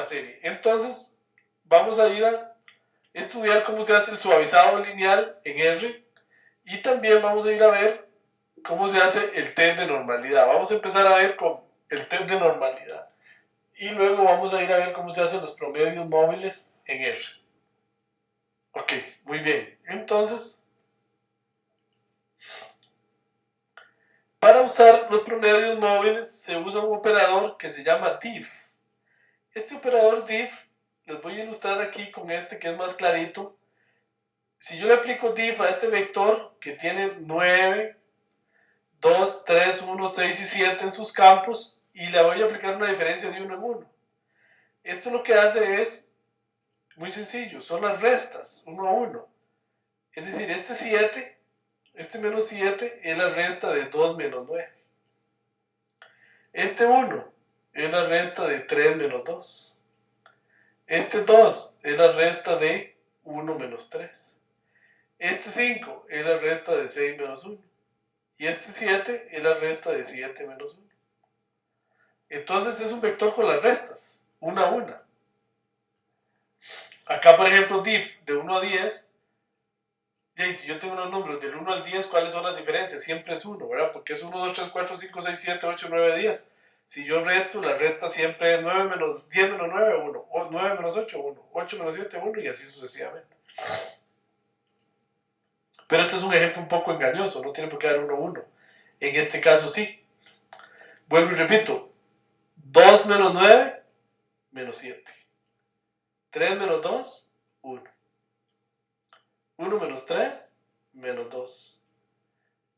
serie. Entonces, vamos a ir a estudiar cómo se hace el suavizado lineal en R. Y también vamos a ir a ver cómo se hace el test de normalidad. Vamos a empezar a ver con el test de normalidad. Y luego vamos a ir a ver cómo se hacen los promedios móviles en R. Ok, muy bien. Entonces, para usar los promedios móviles se usa un operador que se llama diff. Este operador diff, les voy a ilustrar aquí con este que es más clarito. Si yo le aplico diff a este vector que tiene 9, 2, 3, 1, 6 y 7 en sus campos y le voy a aplicar una diferencia de 1 en 1. Esto lo que hace es muy sencillo, son las restas, 1 a 1. Es decir, este 7, este menos 7 es la resta de 2 menos 9. Este 1 es la resta de 3 menos 2. Este 2 es la resta de 1 menos 3. Este 5 es la resta de 6 menos 1. Y este 7 es la resta de 7 menos 1. Entonces es un vector con las restas, 1 a 1. Acá, por ejemplo, diff de 1 a 10. Y si yo tengo unos números del 1 al 10, ¿cuáles son las diferencias? Siempre es 1, ¿verdad? Porque es 1, 2, 3, 4, 5, 6, 7, 8, 9, 10. Si yo resto, la resta siempre es 9 menos 10 menos 9, 1. O 9 menos 8, 1. 8 menos 7, 1 y así sucesivamente. Pero este es un ejemplo un poco engañoso, no tiene por qué dar 1, 1. En este caso sí. Vuelvo y repito. 2 menos 9, menos 7. 3 menos 2, 1. 1 menos 3, menos 2.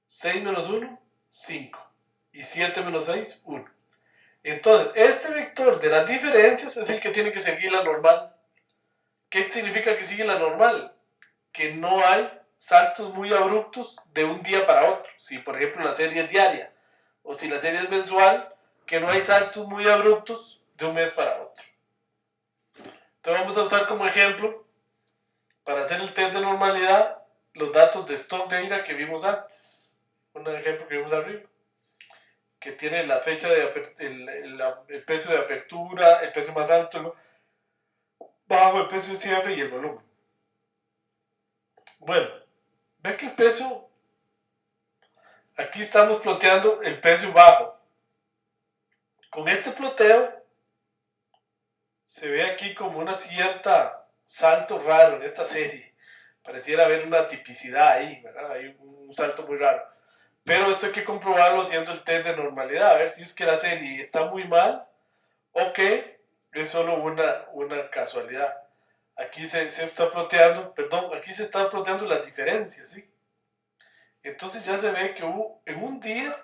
6 menos 1, 5. Y 7 menos 6, 1. Entonces, este vector de las diferencias es el que tiene que seguir la normal. ¿Qué significa que sigue la normal? Que no hay saltos muy abruptos de un día para otro. Si, por ejemplo, la serie es diaria o si la serie es mensual, que no hay saltos muy abruptos de un mes para otro. Entonces vamos a usar como ejemplo, para hacer el test de normalidad, los datos de stock data que vimos antes. Un ejemplo que vimos arriba, que tiene la fecha de el precio de apertura, el precio más alto, bajo el precio de cierre y el volumen. Bueno, ven que el precio, aquí estamos ploteando el precio bajo. Con este ploteo se ve aquí como una cierta salto raro en esta serie. Pareciera haber una tipicidad ahí, ¿verdad? Hay un salto muy raro. Pero esto hay que comprobarlo haciendo el test de normalidad, a ver si es que la serie está muy mal o que es solo una casualidad. Aquí se está ploteando, perdón, aquí se están ploteando las diferencias, ¿sí? Entonces ya se ve que hubo en un día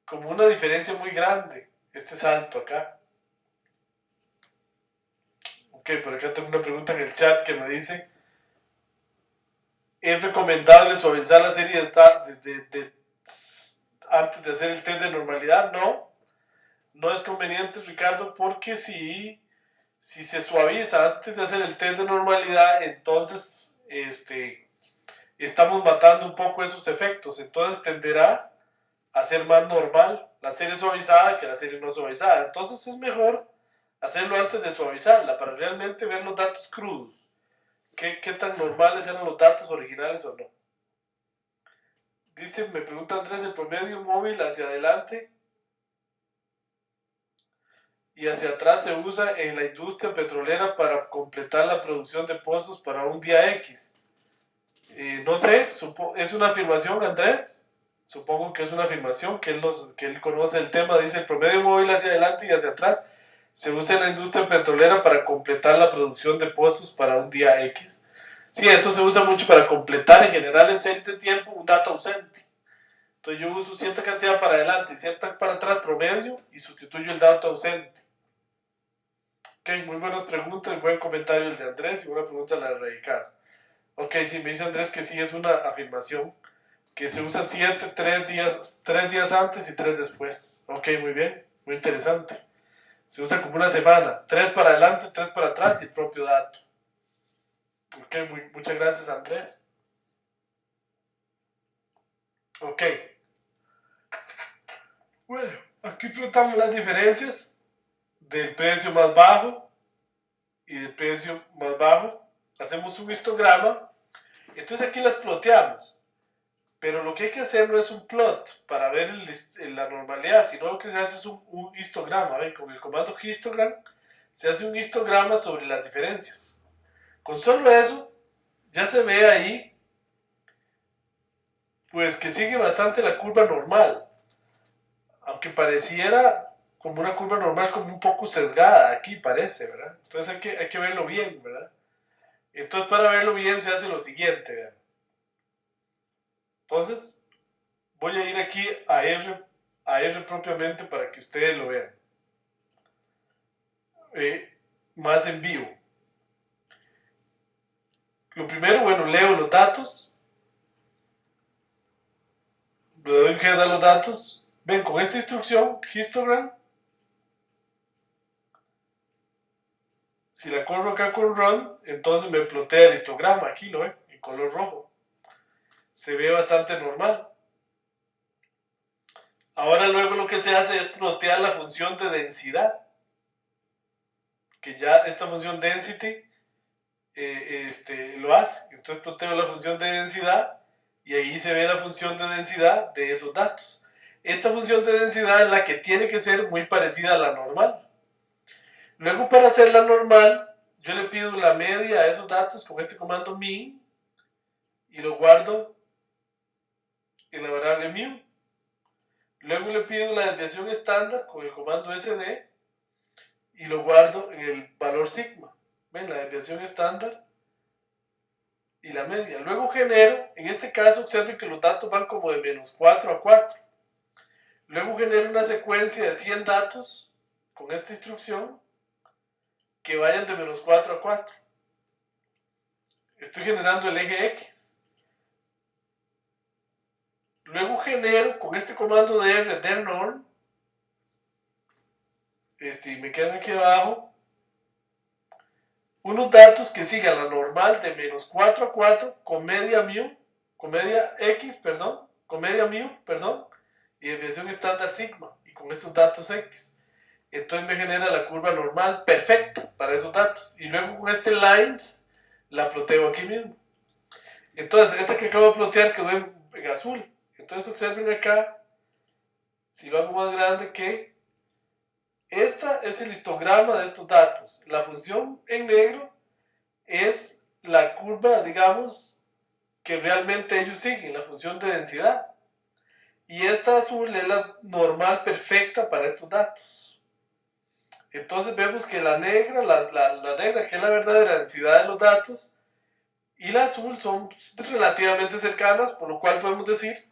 como una diferencia muy grande, este salto acá. Ok, por acá tengo una pregunta en el chat que me dice: ¿es recomendable suavizar la serie antes de hacer el test de normalidad? No, no es conveniente, Ricardo, porque si se suaviza antes de hacer el test de normalidad, entonces estamos matando un poco esos efectos. Entonces tenderá a ser más normal la serie suavizada que la serie no suavizada. Entonces es mejor hacerlo antes de suavizarla para realmente ver los datos crudos. ¿Qué tan normales eran los datos originales o no? Dice, me pregunta Andrés, el promedio móvil hacia adelante y hacia atrás se usa en la industria petrolera para completar la producción de pozos para un día X. No sé, ¿es una afirmación, Andrés? Supongo que es una afirmación, que él conoce el tema. Dice, el promedio móvil hacia adelante y hacia atrás se usa en la industria petrolera para completar la producción de pozos para un día X. Sí, eso se usa mucho para completar en general en series de tiempo un dato ausente. Entonces yo uso cierta cantidad para adelante y cierta para atrás promedio y sustituyo el dato ausente. Ok, muy buenas preguntas, buen comentario el de Andrés y buena pregunta la de Ricardo. Ok, sí, me dice Andrés que sí es una afirmación, que se usa 7, 3 días antes y 3 después. Ok, muy bien, muy interesante. Se usa como una semana, 3 para adelante, 3 para atrás y el propio dato. Ok, muchas gracias Andrés. Ok. Bueno, aquí tratamos las diferencias del precio más bajo y del precio más bajo. Hacemos un histograma. Entonces aquí las ploteamos. Pero lo que hay que hacer no es un plot para ver la normalidad, sino lo que se hace es un histograma. ¿Ven? Con el comando histogram se hace un histograma sobre las diferencias. Con solo eso ya se ve ahí pues que sigue bastante la curva normal. Aunque pareciera como una curva normal, como un poco sesgada aquí parece, ¿verdad? Entonces hay que verlo bien, ¿verdad? Entonces para verlo bien se hace lo siguiente, ¿verdad? Entonces voy a ir aquí a R propiamente para que ustedes lo vean. Más en vivo. Lo primero, bueno, leo los datos. Le doy que da los datos. Ven, con esta instrucción, histogram, si la corro acá con run, entonces me plotea el histograma. Aquí lo ven, en color rojo. Se ve bastante normal. Ahora luego lo que se hace es plotear la función de densidad. Que ya esta función density lo hace. Entonces ploteo la función de densidad y ahí se ve la función de densidad de esos datos. Esta función de densidad es la que tiene que ser muy parecida a la normal. Luego para hacer la normal, yo le pido la media a esos datos con este comando min y lo guardo en la variable mu. Luego le pido la desviación estándar con el comando sd y lo guardo en el valor sigma. ¿Ven? La desviación estándar y la media. Luego genero, en este caso observen que los datos van como de -4 a 4. Luego genero una secuencia de 100 datos con esta instrucción que vayan de menos 4 a 4. Estoy generando el eje X. Luego genero con este comando de R, del norm, me quedan aquí abajo, unos datos que sigan la normal de menos 4 a 4 con media mu, con media X, perdón, con media mu, perdón, y desviación estándar sigma, y con estos datos X. Entonces me genera la curva normal perfecta para esos datos. Y luego con este lines la ploteo aquí mismo. Entonces, esta que acabo de plotear quedó en azul. Entonces observen acá, si lo hago más grande, que esta es el histograma de estos datos. La función en negro es la curva, digamos, que realmente ellos siguen, la función de densidad. Y esta azul es la normal perfecta para estos datos. Entonces vemos que la negra, la negra, que es la verdadera densidad de los datos, y la azul son relativamente cercanas, por lo cual podemos decir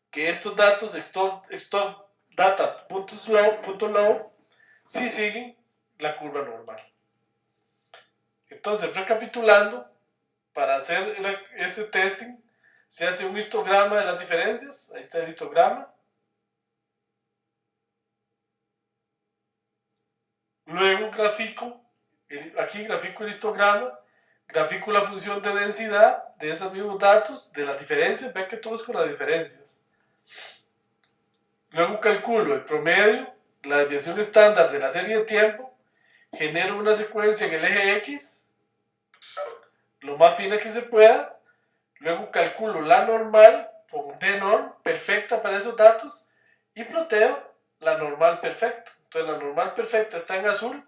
que estos datos, data.slow, sí siguen la curva normal. Entonces, recapitulando, para hacer ese testing, se hace un histograma de las diferencias. Ahí está el histograma. Luego grafico, aquí grafico el histograma, grafico la función de densidad de esos mismos datos, de las diferencias. Ven que todo es con las diferencias. Luego calculo el promedio, la desviación estándar de la serie de tiempo, genero una secuencia en el eje X, lo más fina que se pueda. Luego calculo la normal con dnorm perfecta para esos datos y ploteo la normal perfecta. Entonces la normal perfecta está en azul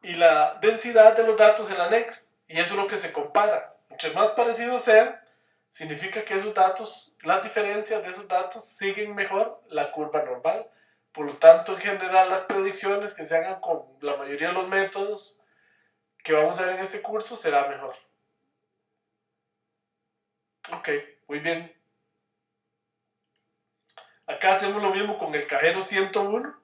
y la densidad de los datos en la negra. Y eso es lo que se compara. Entre más parecidos sean, significa que esos datos, las diferencias de esos datos siguen mejor la curva normal. Por lo tanto, en general, las predicciones que se hagan con la mayoría de los métodos que vamos a ver en este curso será mejor. Ok, muy bien. Acá hacemos lo mismo con el cajero 101.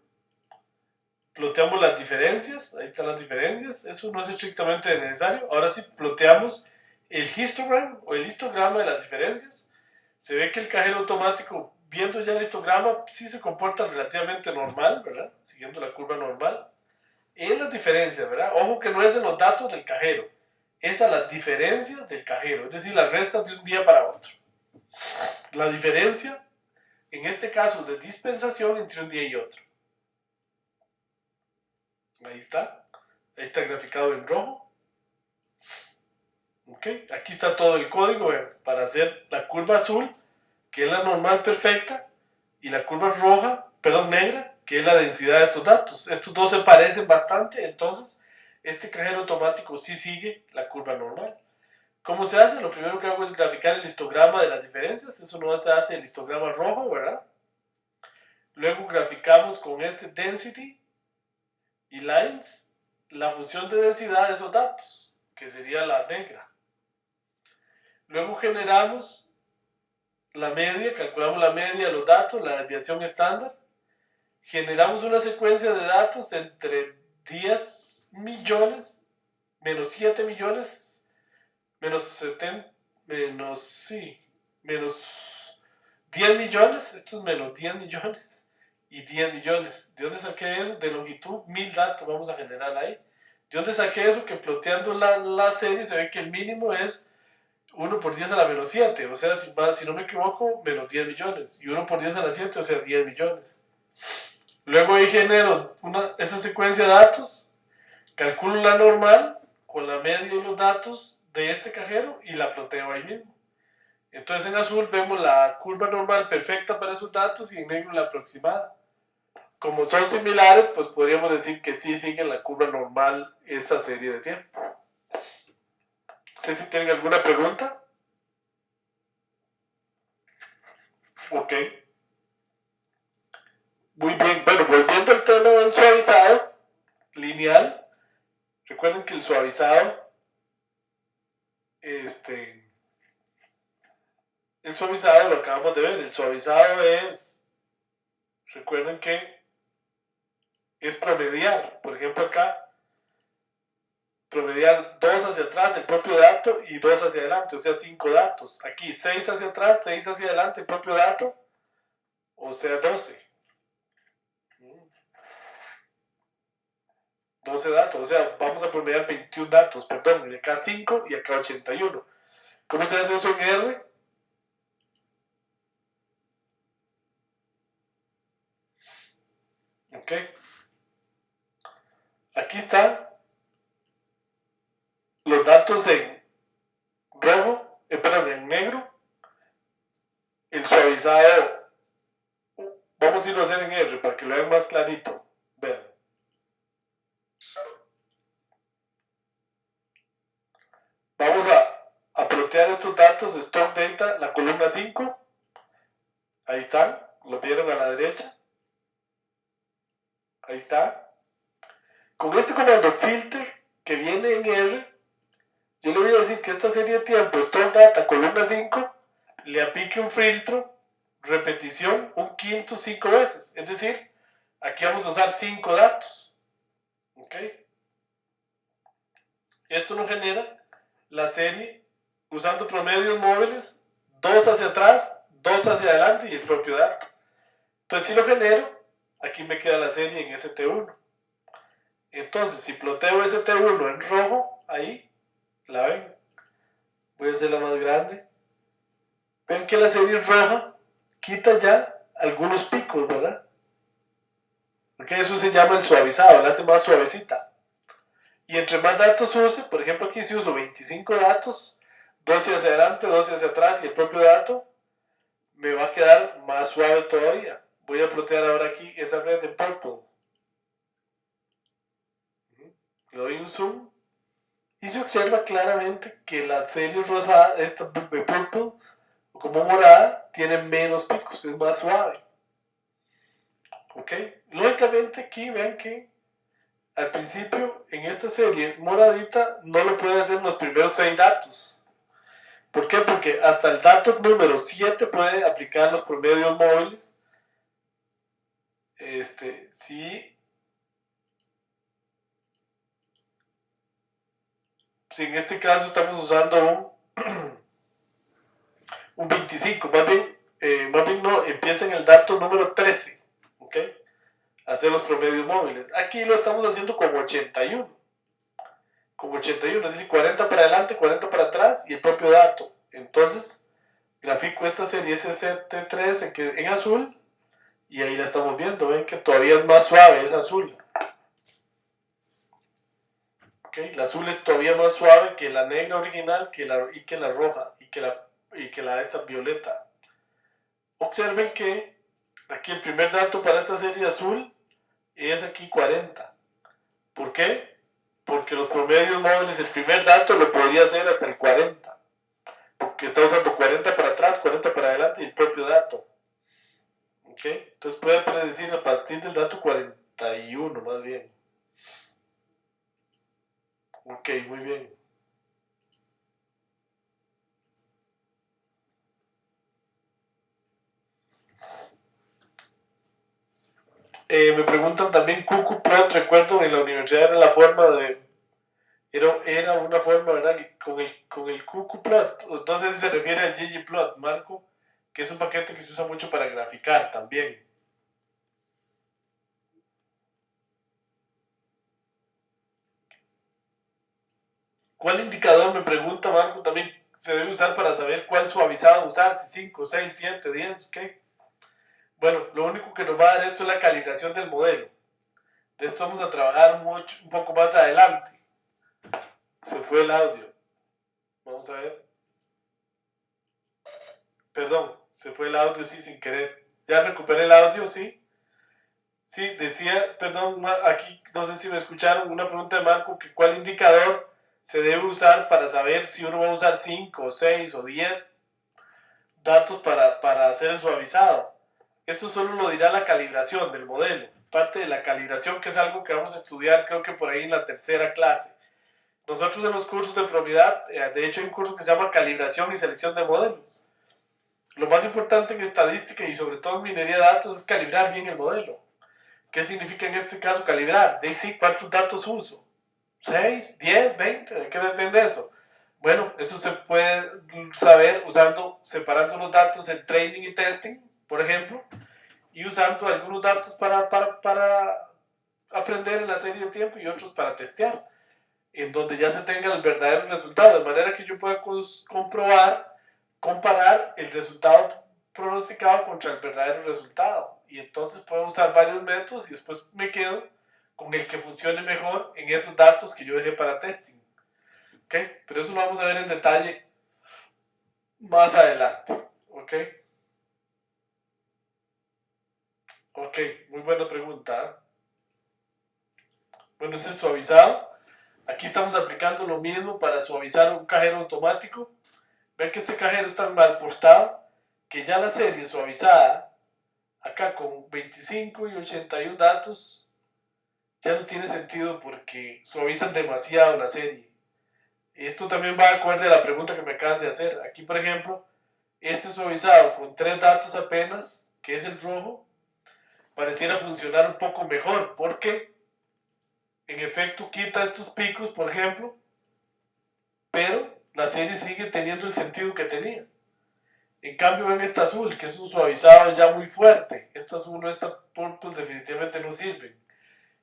Ploteamos las diferencias. Ahí están las diferencias. Eso no es estrictamente necesario. Ahora sí, ploteamos el histogram o el histograma de las diferencias. Se ve que el cajero automático, viendo ya el histograma, sí se comporta relativamente normal, ¿verdad? Siguiendo la curva normal. Es las diferencias, ¿verdad? Ojo que no es en los datos del cajero. Es a las diferencias del cajero. Es decir, las restas de un día para otro. La diferencia, en este caso, de dispensación entre un día y otro. Ahí está. Ahí está graficado en rojo. Ok. Aquí está todo el código para hacer la curva azul, que es la normal perfecta, y la curva roja, perdón, negra, que es la densidad de estos datos. Estos dos se parecen bastante, entonces este cajero automático sí sigue la curva normal. ¿Cómo se hace? Lo primero que hago es graficar el histograma de las diferencias. Eso no se hace el histograma rojo, ¿verdad? Luego graficamos con este density y lines la función de densidad de esos datos, que sería la negra. Luego generamos la media, calculamos la media de los datos, la desviación estándar. Generamos una secuencia de datos entre 10 millones, menos 7 millones, menos 70, menos 10 millones, esto es menos 10 millones y 10 millones. ¿De dónde saqué eso? De longitud, 1000 datos vamos a generar ahí. ¿De dónde saqué eso? Que ploteando la serie se ve que el mínimo es 1 por 10 a la menos 7, o sea, si no me equivoco, menos 10 millones. Y 1 por 10 a la 7, o sea, 10 millones. Luego ahí genero esa secuencia de datos, calculo la normal con la media de los datos de este cajero y la ploteo ahí mismo. Entonces en azul vemos la curva normal perfecta para esos datos y en negro la aproximada. Como son similares, pues podríamos decir que sí siguen la curva normal esa serie de tiempo. No sé si tienen alguna pregunta. Ok. Muy bien. Bueno, volviendo al tema del suavizado lineal. Recuerden que el suavizado, el suavizado lo acabamos de ver. El suavizado es, recuerden que es promediar. Por ejemplo, acá, promediar 2 hacia atrás el propio dato y 2 hacia adelante, o sea, 5 datos. Aquí 6 hacia atrás, 6 hacia adelante el propio dato, o sea, 12. 12 datos, o sea, vamos a promediar 21 datos, perdón, y acá 5 y acá 81. ¿Cómo se hace eso en R? Ok. Aquí están los datos en rojo, perdón, en negro. El suavizado, vamos a irlo a hacer en R para que lo vean más clarito. Vean. Vamos a plotear estos datos, stock data, la columna 5. Ahí están, lo vieron a la derecha. Ahí está. Con este comando filter que viene en R, yo le voy a decir que esta serie de tiempo, stock data, columna 5, le aplique un filtro, repetición, un quinto 5 veces. Es decir, aquí vamos a usar 5 datos. ¿Ok? Esto nos genera la serie usando promedios móviles, 2 hacia atrás, 2 hacia adelante y el propio dato. Entonces, si lo genero, aquí me queda la serie en ST1. Entonces, si ploteo ST1 en rojo, ahí, la ven. Voy a hacerla más grande. Ven que la serie roja quita ya algunos picos, ¿verdad? Porque eso se llama el suavizado, la hace más suavecita. Y entre más datos use, por ejemplo aquí si uso 25 datos, 12 hacia adelante, 12 hacia atrás y el propio dato, me va a quedar más suave todavía. Voy a plotear ahora aquí esa red de purple. Le doy un zoom y se observa claramente que la serie rosada, esta de purple, o como morada, tiene menos picos, es más suave. ¿Ok? Lógicamente aquí vean que al principio en esta serie moradita no lo puede hacer en los primeros 6 datos. ¿Por qué? Porque hasta el dato número 7 puede aplicar los promedios móviles. Si en este caso estamos usando un 25, más bien no, empieza en el dato número 13, ¿ok? Hacer los promedios móviles. Aquí lo estamos haciendo con 81. Con 81, es decir, 40 para adelante, 40 para atrás y el propio dato. Entonces, grafico esta serie ST3 en azul y ahí la estamos viendo. Ven que todavía es más suave, es azul. ¿Okay? La azul es todavía más suave que la negra original y que la roja y que la esta violeta. Observen que aquí el primer dato para esta serie azul es aquí 40. ¿Por qué? Porque los promedios móviles, el primer dato lo podría hacer hasta el 40. Porque está usando 40 para atrás, 40 para adelante y el propio dato. ¿Ok? Entonces puede predecir a partir del dato 41 más bien. Ok, muy bien. Me preguntan también QQplot, recuerdo en la universidad era la forma de... Era una forma, ¿verdad? Con el QQplot, no sé si se refiere al ggplot, Marco, que es un paquete que se usa mucho para graficar también. ¿Cuál indicador, me pregunta Marco, también se debe usar para saber cuál suavizado usar? Si 5, 6, 7, 10, ¿qué? Bueno, lo único que nos va a dar esto es la calibración del modelo. De esto vamos a trabajar un poco más adelante. Se fue el audio. Vamos a ver. Perdón, se fue el audio, sí, sin querer. Ya recuperé el audio, sí. Sí, decía, perdón, aquí no sé si me escucharon, una pregunta de Marco, que cuál indicador se debe usar para saber si uno va a usar 5, 6 o 10 datos para hacer el suavizado. Esto solo lo dirá la calibración del modelo. Parte de la calibración, que es algo que vamos a estudiar creo que por ahí en la tercera clase. Nosotros en los cursos de probabilidad, de hecho hay un curso que se llama calibración y selección de modelos. Lo más importante en estadística y sobre todo en minería de datos es calibrar bien el modelo. ¿Qué significa en este caso calibrar? De sí, ¿cuántos datos uso? ¿6, 10, 20? ¿De qué depende eso? Bueno, eso se puede saber separando los datos en training y testing, por ejemplo, y usando algunos datos para aprender en la serie de tiempo y otros para testear, en donde ya se tenga el verdadero resultado, de manera que yo pueda comparar el resultado pronosticado contra el verdadero resultado. Y entonces puedo usar varios métodos y después me quedo con el que funcione mejor en esos datos que yo dejé para testing. ¿Ok? Pero eso lo vamos a ver en detalle más adelante. ¿Ok? Ok, muy buena pregunta. Bueno, ese es suavizado. Aquí estamos aplicando lo mismo para suavizar un cajero automático. Ven que este cajero está mal portado, que ya la serie suavizada, acá con 25 y 81 datos, ya no tiene sentido porque suavizan demasiado la serie. Esto también va acorde a la pregunta que me acaban de hacer. Aquí, por ejemplo, este suavizado con 3 datos apenas, que es el rojo, pareciera funcionar un poco mejor porque en efecto quita estos picos, por ejemplo, pero la serie sigue teniendo el sentido que tenía. En cambio, ven esta azul, que es un suavizado ya muy fuerte. Esta azul o esta purple definitivamente no sirven.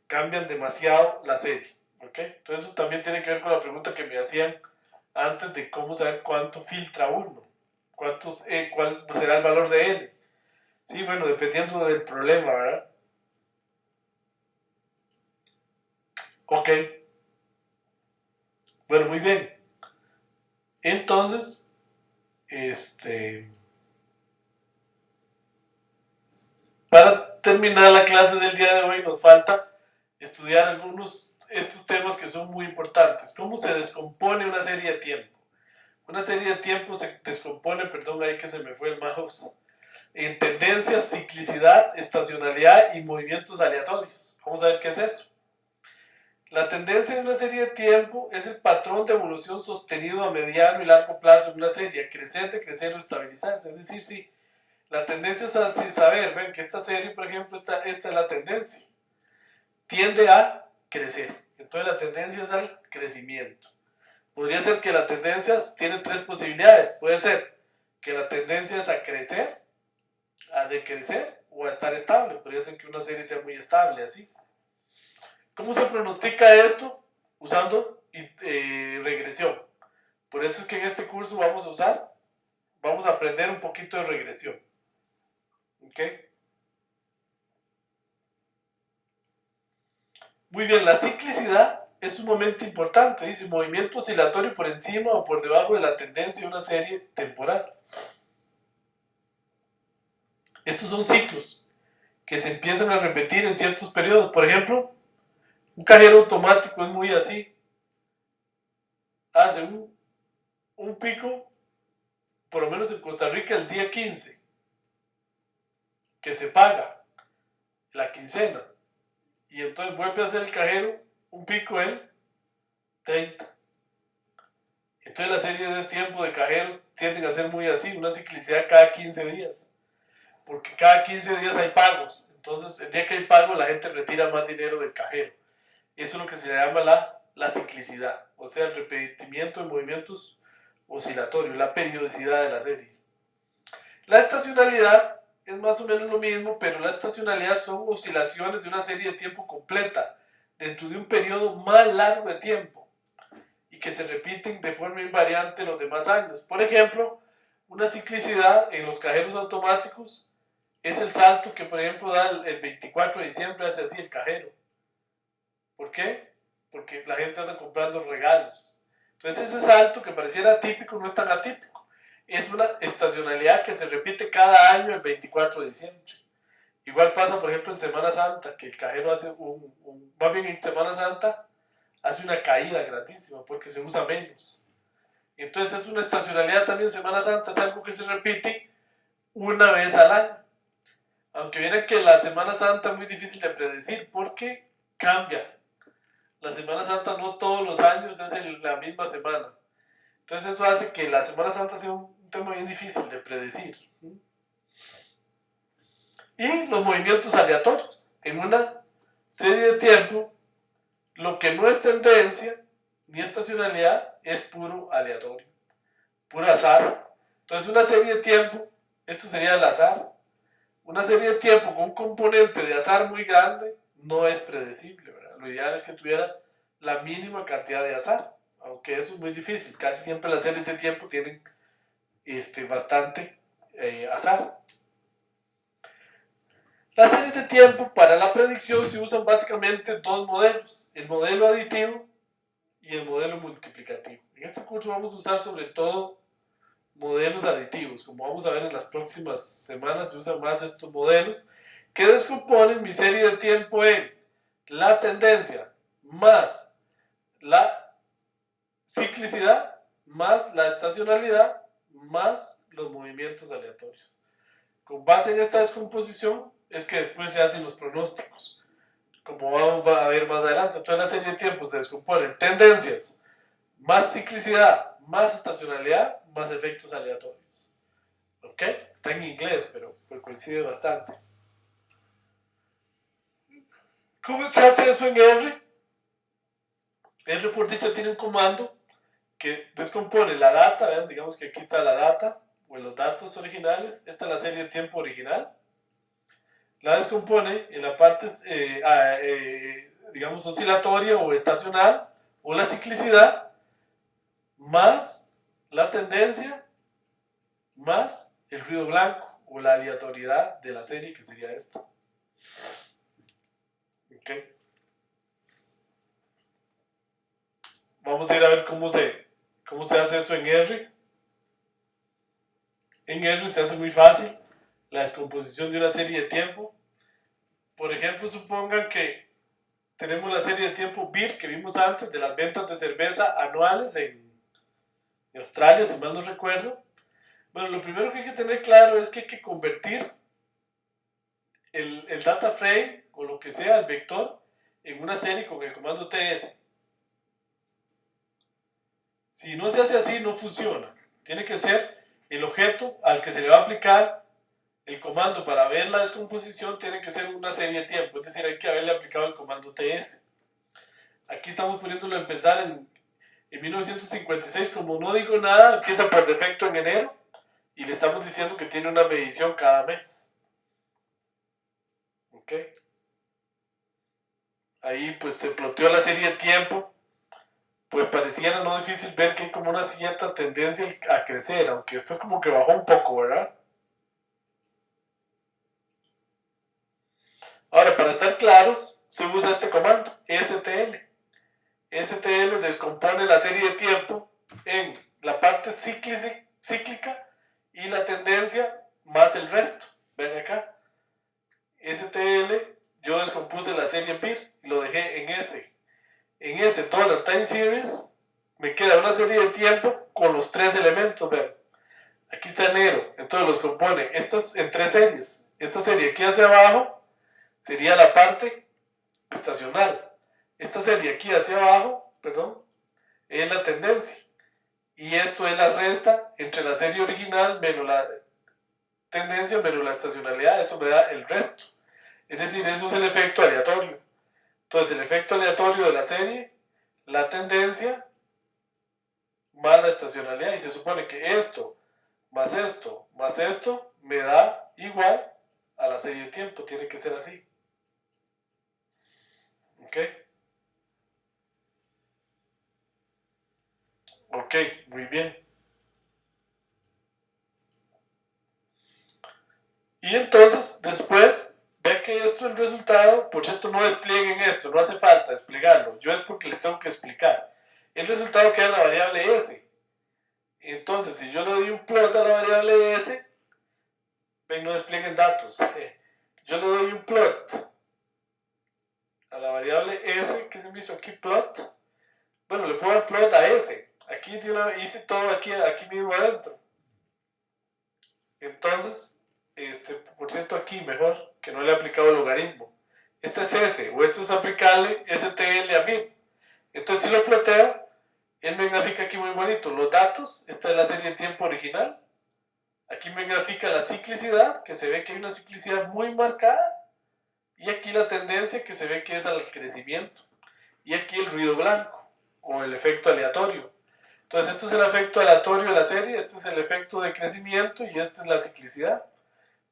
Cambian demasiado la serie. ¿Okay? Entonces eso también tiene que ver con la pregunta que me hacían antes de cómo saber cuánto filtra uno. ¿Cuál será el valor de N? Sí, bueno, dependiendo del problema, ¿verdad? Ok. Bueno, muy bien. Entonces, para terminar la clase del día de hoy nos falta estudiar algunos estos temas que son muy importantes. ¿Cómo se descompone una serie de tiempo? Una serie de tiempo se descompone, perdón, ahí que se me fue el mouse, en tendencias, ciclicidad, estacionalidad y movimientos aleatorios. Vamos a ver qué es eso. La tendencia de una serie de tiempo es el patrón de evolución sostenido a mediano y largo plazo en una serie, a crecer, decrecer o estabilizarse. Es decir, si la tendencia es sin saber, ven que esta serie, por ejemplo, esta es la tendencia, tiende a crecer. Entonces la tendencia es al crecimiento. Podría ser que la tendencia tiene 3 posibilidades. Puede ser que la tendencia es a crecer, a decrecer o a estar estable. Podría ser que una serie sea muy estable, así. ¿Cómo se pronostica esto? Usando regresión. Por eso es que en este curso vamos a aprender un poquito de regresión. ¿Ok? Muy bien, la ciclicidad es sumamente importante. Dice movimiento oscilatorio por encima o por debajo de la tendencia de una serie temporal. Estos son ciclos que se empiezan a repetir en ciertos periodos. Por ejemplo, un cajero automático es muy así. Hace un pico, por lo menos en Costa Rica, el día 15, que se paga la quincena. Y entonces vuelve a hacer el cajero un pico el 30. Entonces la serie de tiempo de cajeros tienden a ser muy así, una ciclicidad cada 15 días. Porque cada 15 días hay pagos. Entonces el día que hay pago la gente retira más dinero del cajero. Eso es lo que se llama la ciclicidad, o sea, el repetimiento de movimientos oscilatorios, la periodicidad de la serie. La estacionalidad es más o menos lo mismo, pero la estacionalidad son oscilaciones de una serie de tiempo completa dentro de un periodo más largo de tiempo y que se repiten de forma invariante los demás años. Por ejemplo, una ciclicidad en los cajeros automáticos es el salto que, por ejemplo, da el 24 de diciembre, hace así el cajero. ¿Por qué? Porque la gente anda comprando regalos. Entonces ese salto que pareciera atípico no es tan atípico. Es una estacionalidad que se repite cada año el 24 de diciembre. Igual pasa, por ejemplo, en Semana Santa, que el cajero hace más bien en Semana Santa, hace una caída grandísima porque se usa menos. Entonces es una estacionalidad también en Semana Santa, es algo que se repite una vez al año. Aunque vieran que la Semana Santa es muy difícil de predecir porque cambia. La Semana Santa no todos los años es en la misma semana. Entonces eso hace que la Semana Santa sea un tema bien difícil de predecir. Y los movimientos aleatorios. en una serie de tiempo, lo que no es tendencia ni estacionalidad es puro aleatorio, puro azar. Entonces una serie de tiempo, esto sería el azar. Una serie de tiempo con un componente de azar muy grande no es predecible, ¿verdad? Lo ideal es que tuviera la mínima cantidad de azar, aunque eso es muy difícil. Casi siempre las series de tiempo tienen bastante azar. Las series de tiempo para la predicción se usan básicamente dos modelos, el modelo aditivo y el modelo multiplicativo. En este curso vamos a usar sobre todo modelos aditivos. Como vamos a ver en las próximas semanas se usan más estos modelos que descomponen mi serie de tiempo en la tendencia más la ciclicidad más la estacionalidad más los movimientos aleatorios. Con base en esta descomposición es que después se hacen los pronósticos, como vamos a ver más adelante. Entonces la serie de tiempo se descompone en tendencias más ciclicidad más estacionalidad más efectos aleatorios. ¿Ok? Está en inglés, pero coincide bastante. ¿Cómo se hace eso en R? R por dicha tiene un comando que descompone la data, ¿ven? Digamos que aquí está la data, o los datos originales, esta es la serie de tiempo original, la descompone en la parte, digamos, oscilatoria o estacional, o la ciclicidad, más la tendencia, más el ruido blanco, o la aleatoriedad de la serie, que sería esto. ¿Ok? Vamos a ir a ver cómo se hace eso en R. En R se hace muy fácil la descomposición de una serie de tiempo. Por ejemplo, supongan que tenemos la serie de tiempo BIR que vimos antes de las ventas de cerveza anuales en Australia, si mal no recuerdo. Bueno, lo primero que hay que tener claro es que hay que convertir el data frame o lo que sea, el vector, en una serie con el comando TS. Si no se hace así, no funciona. Tiene que ser el objeto al que se le va a aplicar el comando para ver la descomposición, tiene que ser una serie de tiempo, es decir, hay que haberle aplicado el comando TS. Aquí estamos poniéndolo a empezar en 1956, como no digo nada, empieza por defecto en enero y le estamos diciendo que tiene una medición cada mes. ¿Ok? Ahí pues se ploteó la serie de tiempo, pues pareciera no difícil ver que hay como una cierta tendencia a crecer, aunque después como que bajó un poco, ¿verdad? Ahora, para estar claros, se usa este comando, STL. STL descompone la serie de tiempo en la parte cíclica y la tendencia más el resto. Ven acá. STL, yo descompuse la serie PIR y lo dejé en S. En S, toda la time series, me queda una serie de tiempo con los tres elementos. Ven. Aquí está negro, entonces los compone. Estas en tres series. Esta serie aquí hacia abajo sería la parte estacional. Esta serie aquí hacia abajo, perdón, es la tendencia. Y esto es la resta entre la serie original menos la tendencia menos la estacionalidad. Eso me da el resto. Es decir, eso es el efecto aleatorio. Entonces, el efecto aleatorio de la serie, la tendencia, más la estacionalidad. Y se supone que esto, más esto, me da igual a la serie de tiempo. Tiene que ser así. ¿Ok? Ok, muy bien. Y entonces, después, ven que esto el resultado, por cierto, no desplieguen esto, no hace falta desplegarlo. Yo es porque les tengo que explicar. El resultado queda en la variable S. Entonces, si yo le doy un plot a la variable S, ven, no desplieguen datos. Yo le doy un plot a la variable S, que se me hizo aquí plot. Bueno, le puedo dar plot a S. Aquí hice todo aquí mismo adentro. Entonces, por cierto, aquí mejor, que no le he aplicado el logaritmo. Este es S, o esto es aplicable STL a 1000. Entonces, si lo ploteo, él me grafica aquí muy bonito los datos. Esta es la serie de tiempo original. Aquí me grafica la ciclicidad, que se ve que hay una ciclicidad muy marcada. Y aquí la tendencia que se ve que es al crecimiento. Y aquí el ruido blanco, o el efecto aleatorio. Entonces, esto es el efecto aleatorio de la serie, este es el efecto de crecimiento y esta es la ciclicidad.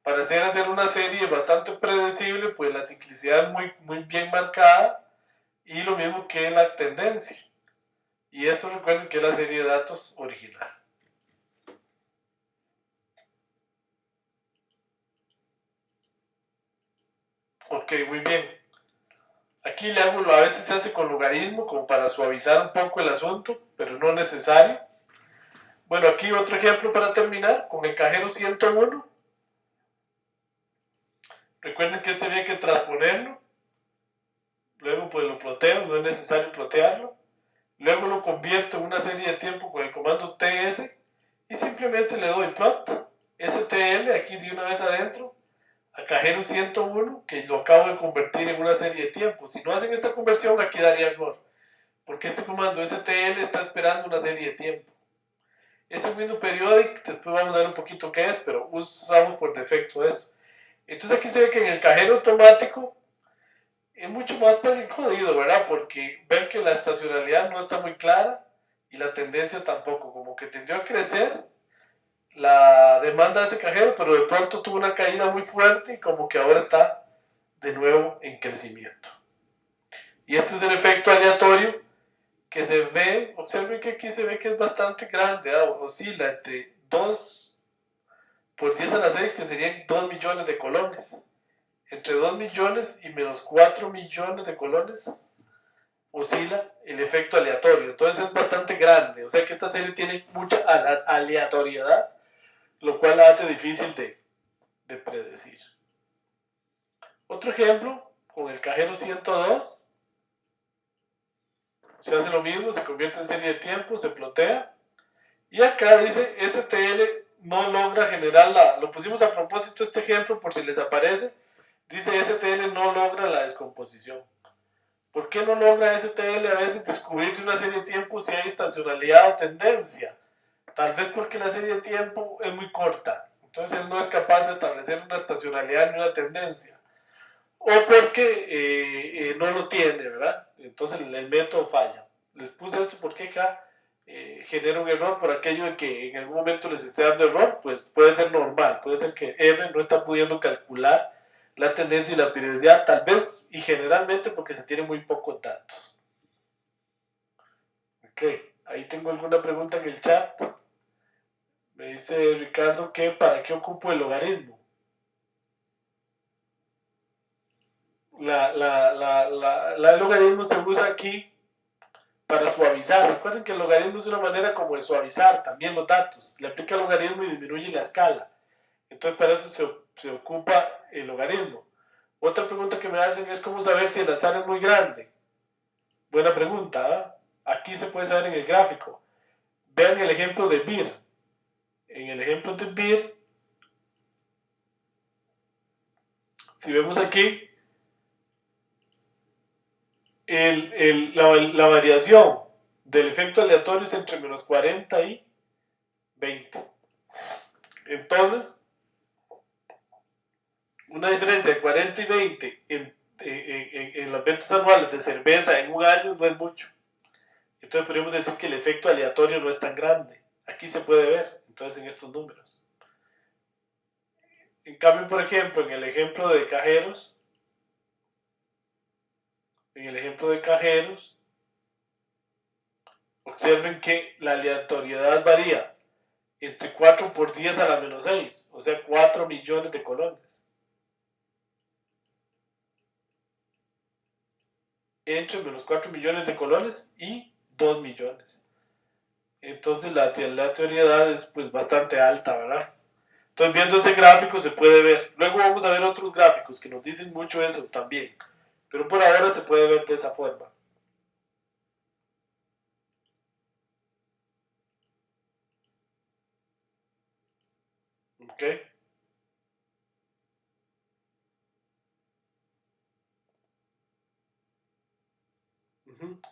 Para hacer una serie bastante predecible, pues la ciclicidad es muy bien marcada y lo mismo que la tendencia. Y esto recuerden que es la serie de datos original. Ok, muy bien. Aquí le hago, a veces se hace con logaritmo como para suavizar un poco el asunto, pero no necesario. Bueno, aquí otro ejemplo para terminar, con el cajero 101. Recuerden que este había que transponerlo. Luego pues lo ploteo, no es necesario plotearlo. Luego lo convierto en una serie de tiempo con el comando ts y simplemente le doy plot, stl, aquí de una vez adentro, a cajero 101, que lo acabo de convertir en una serie de tiempos. Si no hacen esta conversión, aquí daría error, porque este comando stl está esperando una serie de tiempo. Ese window periodic, después vamos a ver un poquito qué es, pero usamos por defecto eso. Entonces aquí se ve que en el cajero automático es mucho más jodido, ¿verdad? Porque ven que la estacionalidad no está muy clara y la tendencia tampoco, como que tendió a crecer la demanda de ese cajero, pero de pronto tuvo una caída muy fuerte y como que ahora está de nuevo en crecimiento. Y este es el efecto aleatorio que se ve, observen que aquí se ve que es bastante grande, oscila entre 2 por 10 a la 6, que serían 2 millones de colones. Entre 2 millones y menos 4 millones de colones oscila el efecto aleatorio. Entonces es bastante grande. O sea que esta serie tiene mucha aleatoriedad, lo cual la hace difícil de predecir. Otro ejemplo, con el cajero 102. Se hace lo mismo, se convierte en serie de tiempo, se plotea. Y acá dice STL no logra generar lo pusimos a propósito este ejemplo por si les aparece. Dice STL no logra la descomposición. ¿Por qué no logra STL a veces descubrir de una serie de tiempo si hay estacionalidad o tendencia? Tal vez porque la serie de tiempo es muy corta. Entonces él no es capaz de establecer una estacionalidad ni una tendencia. O porque no lo tiene, ¿verdad? Entonces el método falla. Les puse esto porque acá genera un error por aquello de que en algún momento les esté dando error, pues puede ser normal. Puede ser que R no está pudiendo calcular la tendencia y la periodicidad, tal vez y generalmente porque se tienen muy pocos datos. Ok, ahí tengo alguna pregunta en el chat. Me dice Ricardo que ¿para qué ocupo el logaritmo? El logaritmo se usa aquí para suavizar. Recuerden que el logaritmo es una manera como de suavizar también los datos. Le aplica el logaritmo y disminuye la escala. Entonces para eso se ocupa el logaritmo. Otra pregunta que me hacen es cómo saber si el azar es muy grande. Buena pregunta, ¿eh? Aquí se puede saber en el gráfico. Vean el ejemplo de BIR. En el ejemplo de BIR, si vemos aquí, la variación del efecto aleatorio es entre menos 40 y 20. Entonces, una diferencia de 40 y 20 en las ventas anuales de cerveza en un año no es mucho. Entonces podríamos decir que el efecto aleatorio no es tan grande. Aquí se puede ver, entonces, en estos números. En cambio, por ejemplo, en el ejemplo de cajeros, observen que la aleatoriedad varía entre 4 por 10 a la menos 6, o sea, 4 millones de colones. Entre menos 4 millones de colones y 2 millones. Entonces la aleatoriedad es pues bastante alta, ¿verdad? Entonces viendo ese gráfico se puede ver. Luego vamos a ver otros gráficos que nos dicen mucho eso también. Pero por ahora se puede ver de esa forma. ¿Ok?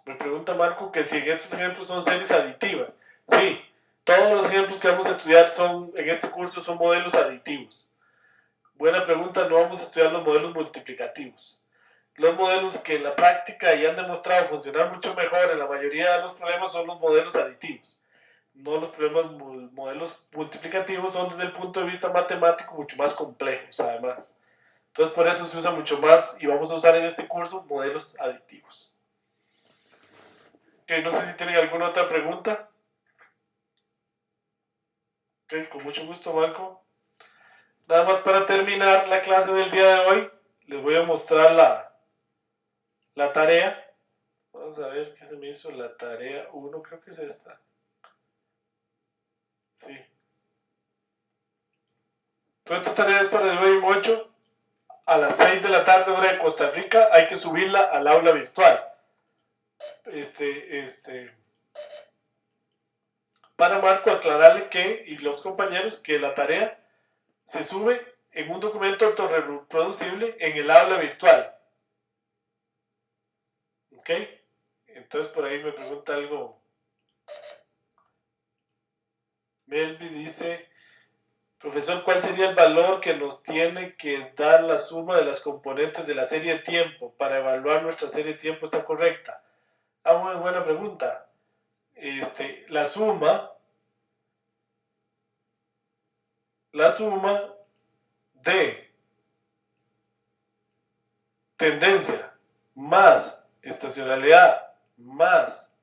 Me pregunta Marco que si en estos ejemplos son series aditivas. Sí, todos los ejemplos que vamos a estudiar en este curso son modelos aditivos. Buena pregunta, no vamos a estudiar los modelos multiplicativos. Los modelos que en la práctica ya han demostrado funcionar mucho mejor en la mayoría de los problemas son los modelos aditivos. No los modelos multiplicativos son desde el punto de vista matemático mucho más complejos además. Entonces por eso se usa mucho más y vamos a usar en este curso modelos aditivos. Okay, no sé si tienen alguna otra pregunta. Okay, con mucho gusto, Marco. Nada más para terminar la clase del día de hoy, les voy a mostrar la tarea. Vamos a ver qué se me hizo la tarea 1, creo que es esta. Sí. Toda esta tarea es para el hoy 8 a las 6 de la tarde hora de Costa Rica. Hay que subirla al aula virtual. Para Marco aclararle que, y los compañeros, que la tarea se sube en un documento autorreproducible en el aula virtual. ¿Ok? Entonces por ahí me pregunta algo. Melvi dice, profesor, ¿cuál sería el valor que nos tiene que dar la suma de las componentes de la serie de tiempo para evaluar nuestra serie de tiempo está correcta? Muy buena pregunta. La suma de tendencia más estacionalidad más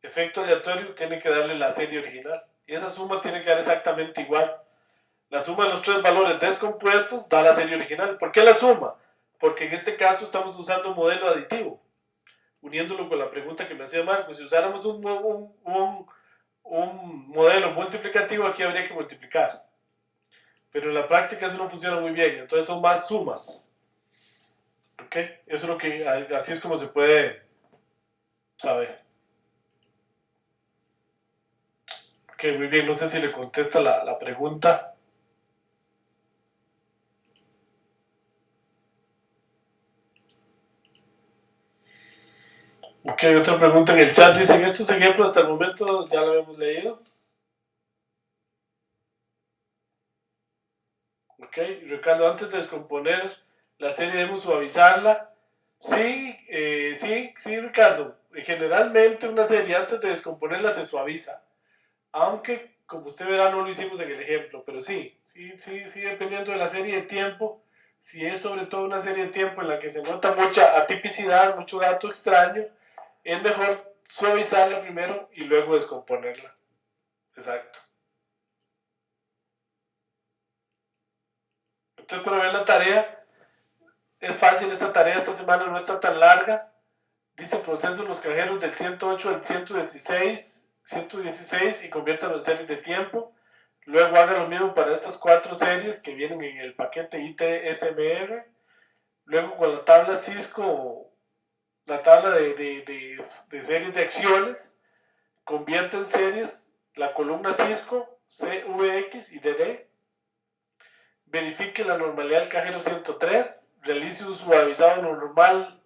efecto aleatorio tiene que darle la serie original. Y esa suma tiene que dar exactamente igual. La suma de los tres valores descompuestos da la serie original. ¿Por qué la suma? Porque en este caso estamos usando un modelo aditivo. Uniéndolo con la pregunta que me hacía Marco, si usáramos un modelo multiplicativo, aquí habría que multiplicar. Pero en la práctica eso no funciona muy bien, entonces son más sumas. ¿Ok? Eso es lo que, así es como se puede saber. Ok, muy bien, no sé si le contesta la pregunta. Ok, otra pregunta en el chat. Dicen, estos ejemplos hasta el momento ya lo habíamos leído. Ok, Ricardo, antes de descomponer la serie debemos suavizarla. Sí, sí, Ricardo. Generalmente una serie antes de descomponerla se suaviza. Aunque, como usted verá, no lo hicimos en el ejemplo. Pero sí, dependiendo de la serie de tiempo. Si es sobre todo una serie de tiempo en la que se nota mucha atipicidad, mucho dato extraño, es mejor suavizarla primero y luego descomponerla. Exacto. Entonces, para ver la tarea, es fácil esta tarea, esta semana no está tan larga. Dice proceso los cajeros del 108 al 116 y conviértanlo en series de tiempo. Luego haga lo mismo para estas 4 series que vienen en el paquete ITSMR. Luego con la tabla Cisco, la tabla de series de acciones, convierte en series la columna Cisco, CVX y DD. Verifique la normalidad del cajero 103, realice un suavizado normal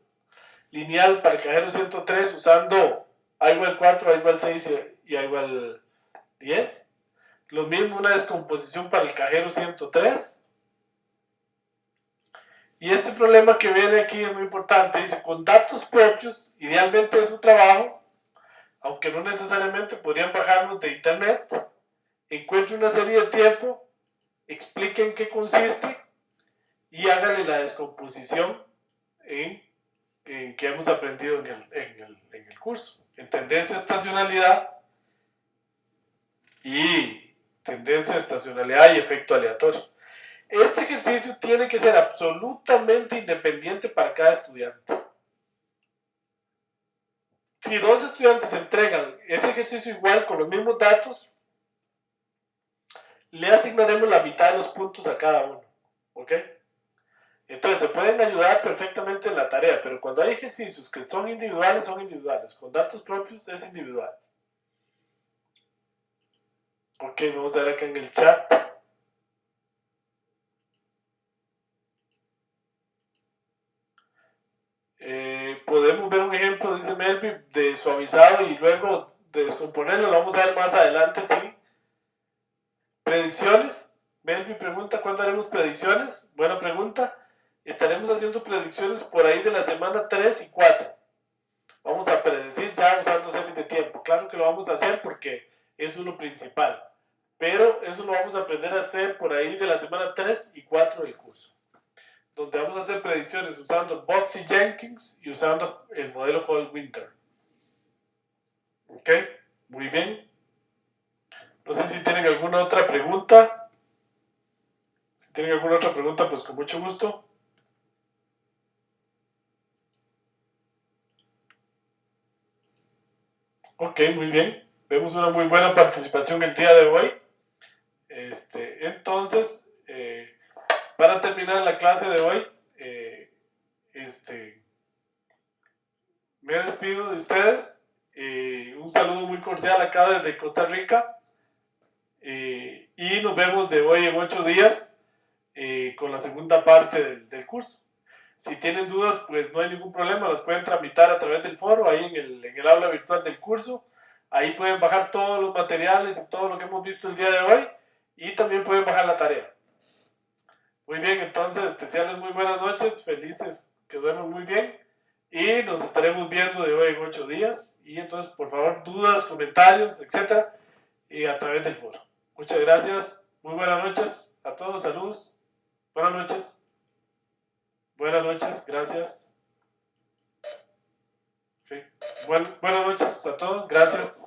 lineal para el cajero 103 usando A igual 4, A igual 6 y A igual 10. Lo mismo una descomposición para el cajero 103. Y este problema que viene aquí es muy importante. Dice, con datos propios, idealmente de su trabajo, aunque no necesariamente podrían bajarlos de internet, encuentre una serie de tiempo, explique en qué consiste y hágale la descomposición en que hemos aprendido en el curso. En tendencia, estacionalidad y efecto aleatorio. Este ejercicio tiene que ser absolutamente independiente para cada estudiante. Si 2 estudiantes entregan ese ejercicio igual con los mismos datos, le asignaremos la mitad de los puntos a cada uno. ¿Ok? Entonces se pueden ayudar perfectamente en la tarea, pero cuando hay ejercicios que son individuales, son individuales. Con datos propios es individual. Ok, vamos a ver acá en el chat. Podemos ver un ejemplo, dice Melvi, de suavizado y luego de descomponerlo. Lo vamos a ver más adelante, sí. Predicciones. Melvin pregunta, ¿cuándo haremos predicciones? Buena pregunta. Estaremos haciendo predicciones por ahí de la semana 3 y 4. Vamos a predecir ya usando series de tiempo. Claro que lo vamos a hacer porque es uno principal. Pero eso lo vamos a aprender a hacer por ahí de la semana 3 y 4 del curso. Donde vamos a hacer predicciones usando Box y Jenkins y usando el modelo Hall Winter. Ok, muy bien. No sé si tienen alguna otra pregunta. Si tienen alguna otra pregunta, pues con mucho gusto. Ok, muy bien. Vemos una muy buena participación el día de hoy. Entonces, para terminar la clase de hoy, me despido de ustedes. Un saludo muy cordial acá desde Costa Rica. Y nos vemos de hoy en 8 días con la segunda parte del curso. Si tienen dudas, pues no hay ningún problema, las pueden tramitar a través del foro, ahí en el aula virtual del curso. Ahí pueden bajar todos los materiales y todo lo que hemos visto el día de hoy. Y también pueden bajar la tarea. Muy bien, entonces desearles muy buenas noches, felices, que duerman muy bien. Y nos estaremos viendo de hoy en 8 días. Y entonces, por favor, dudas, comentarios, etcétera, y a través del foro. Muchas gracias, muy buenas noches a todos, saludos, buenas noches. Buenas noches, gracias. Okay. Buenas noches a todos, gracias.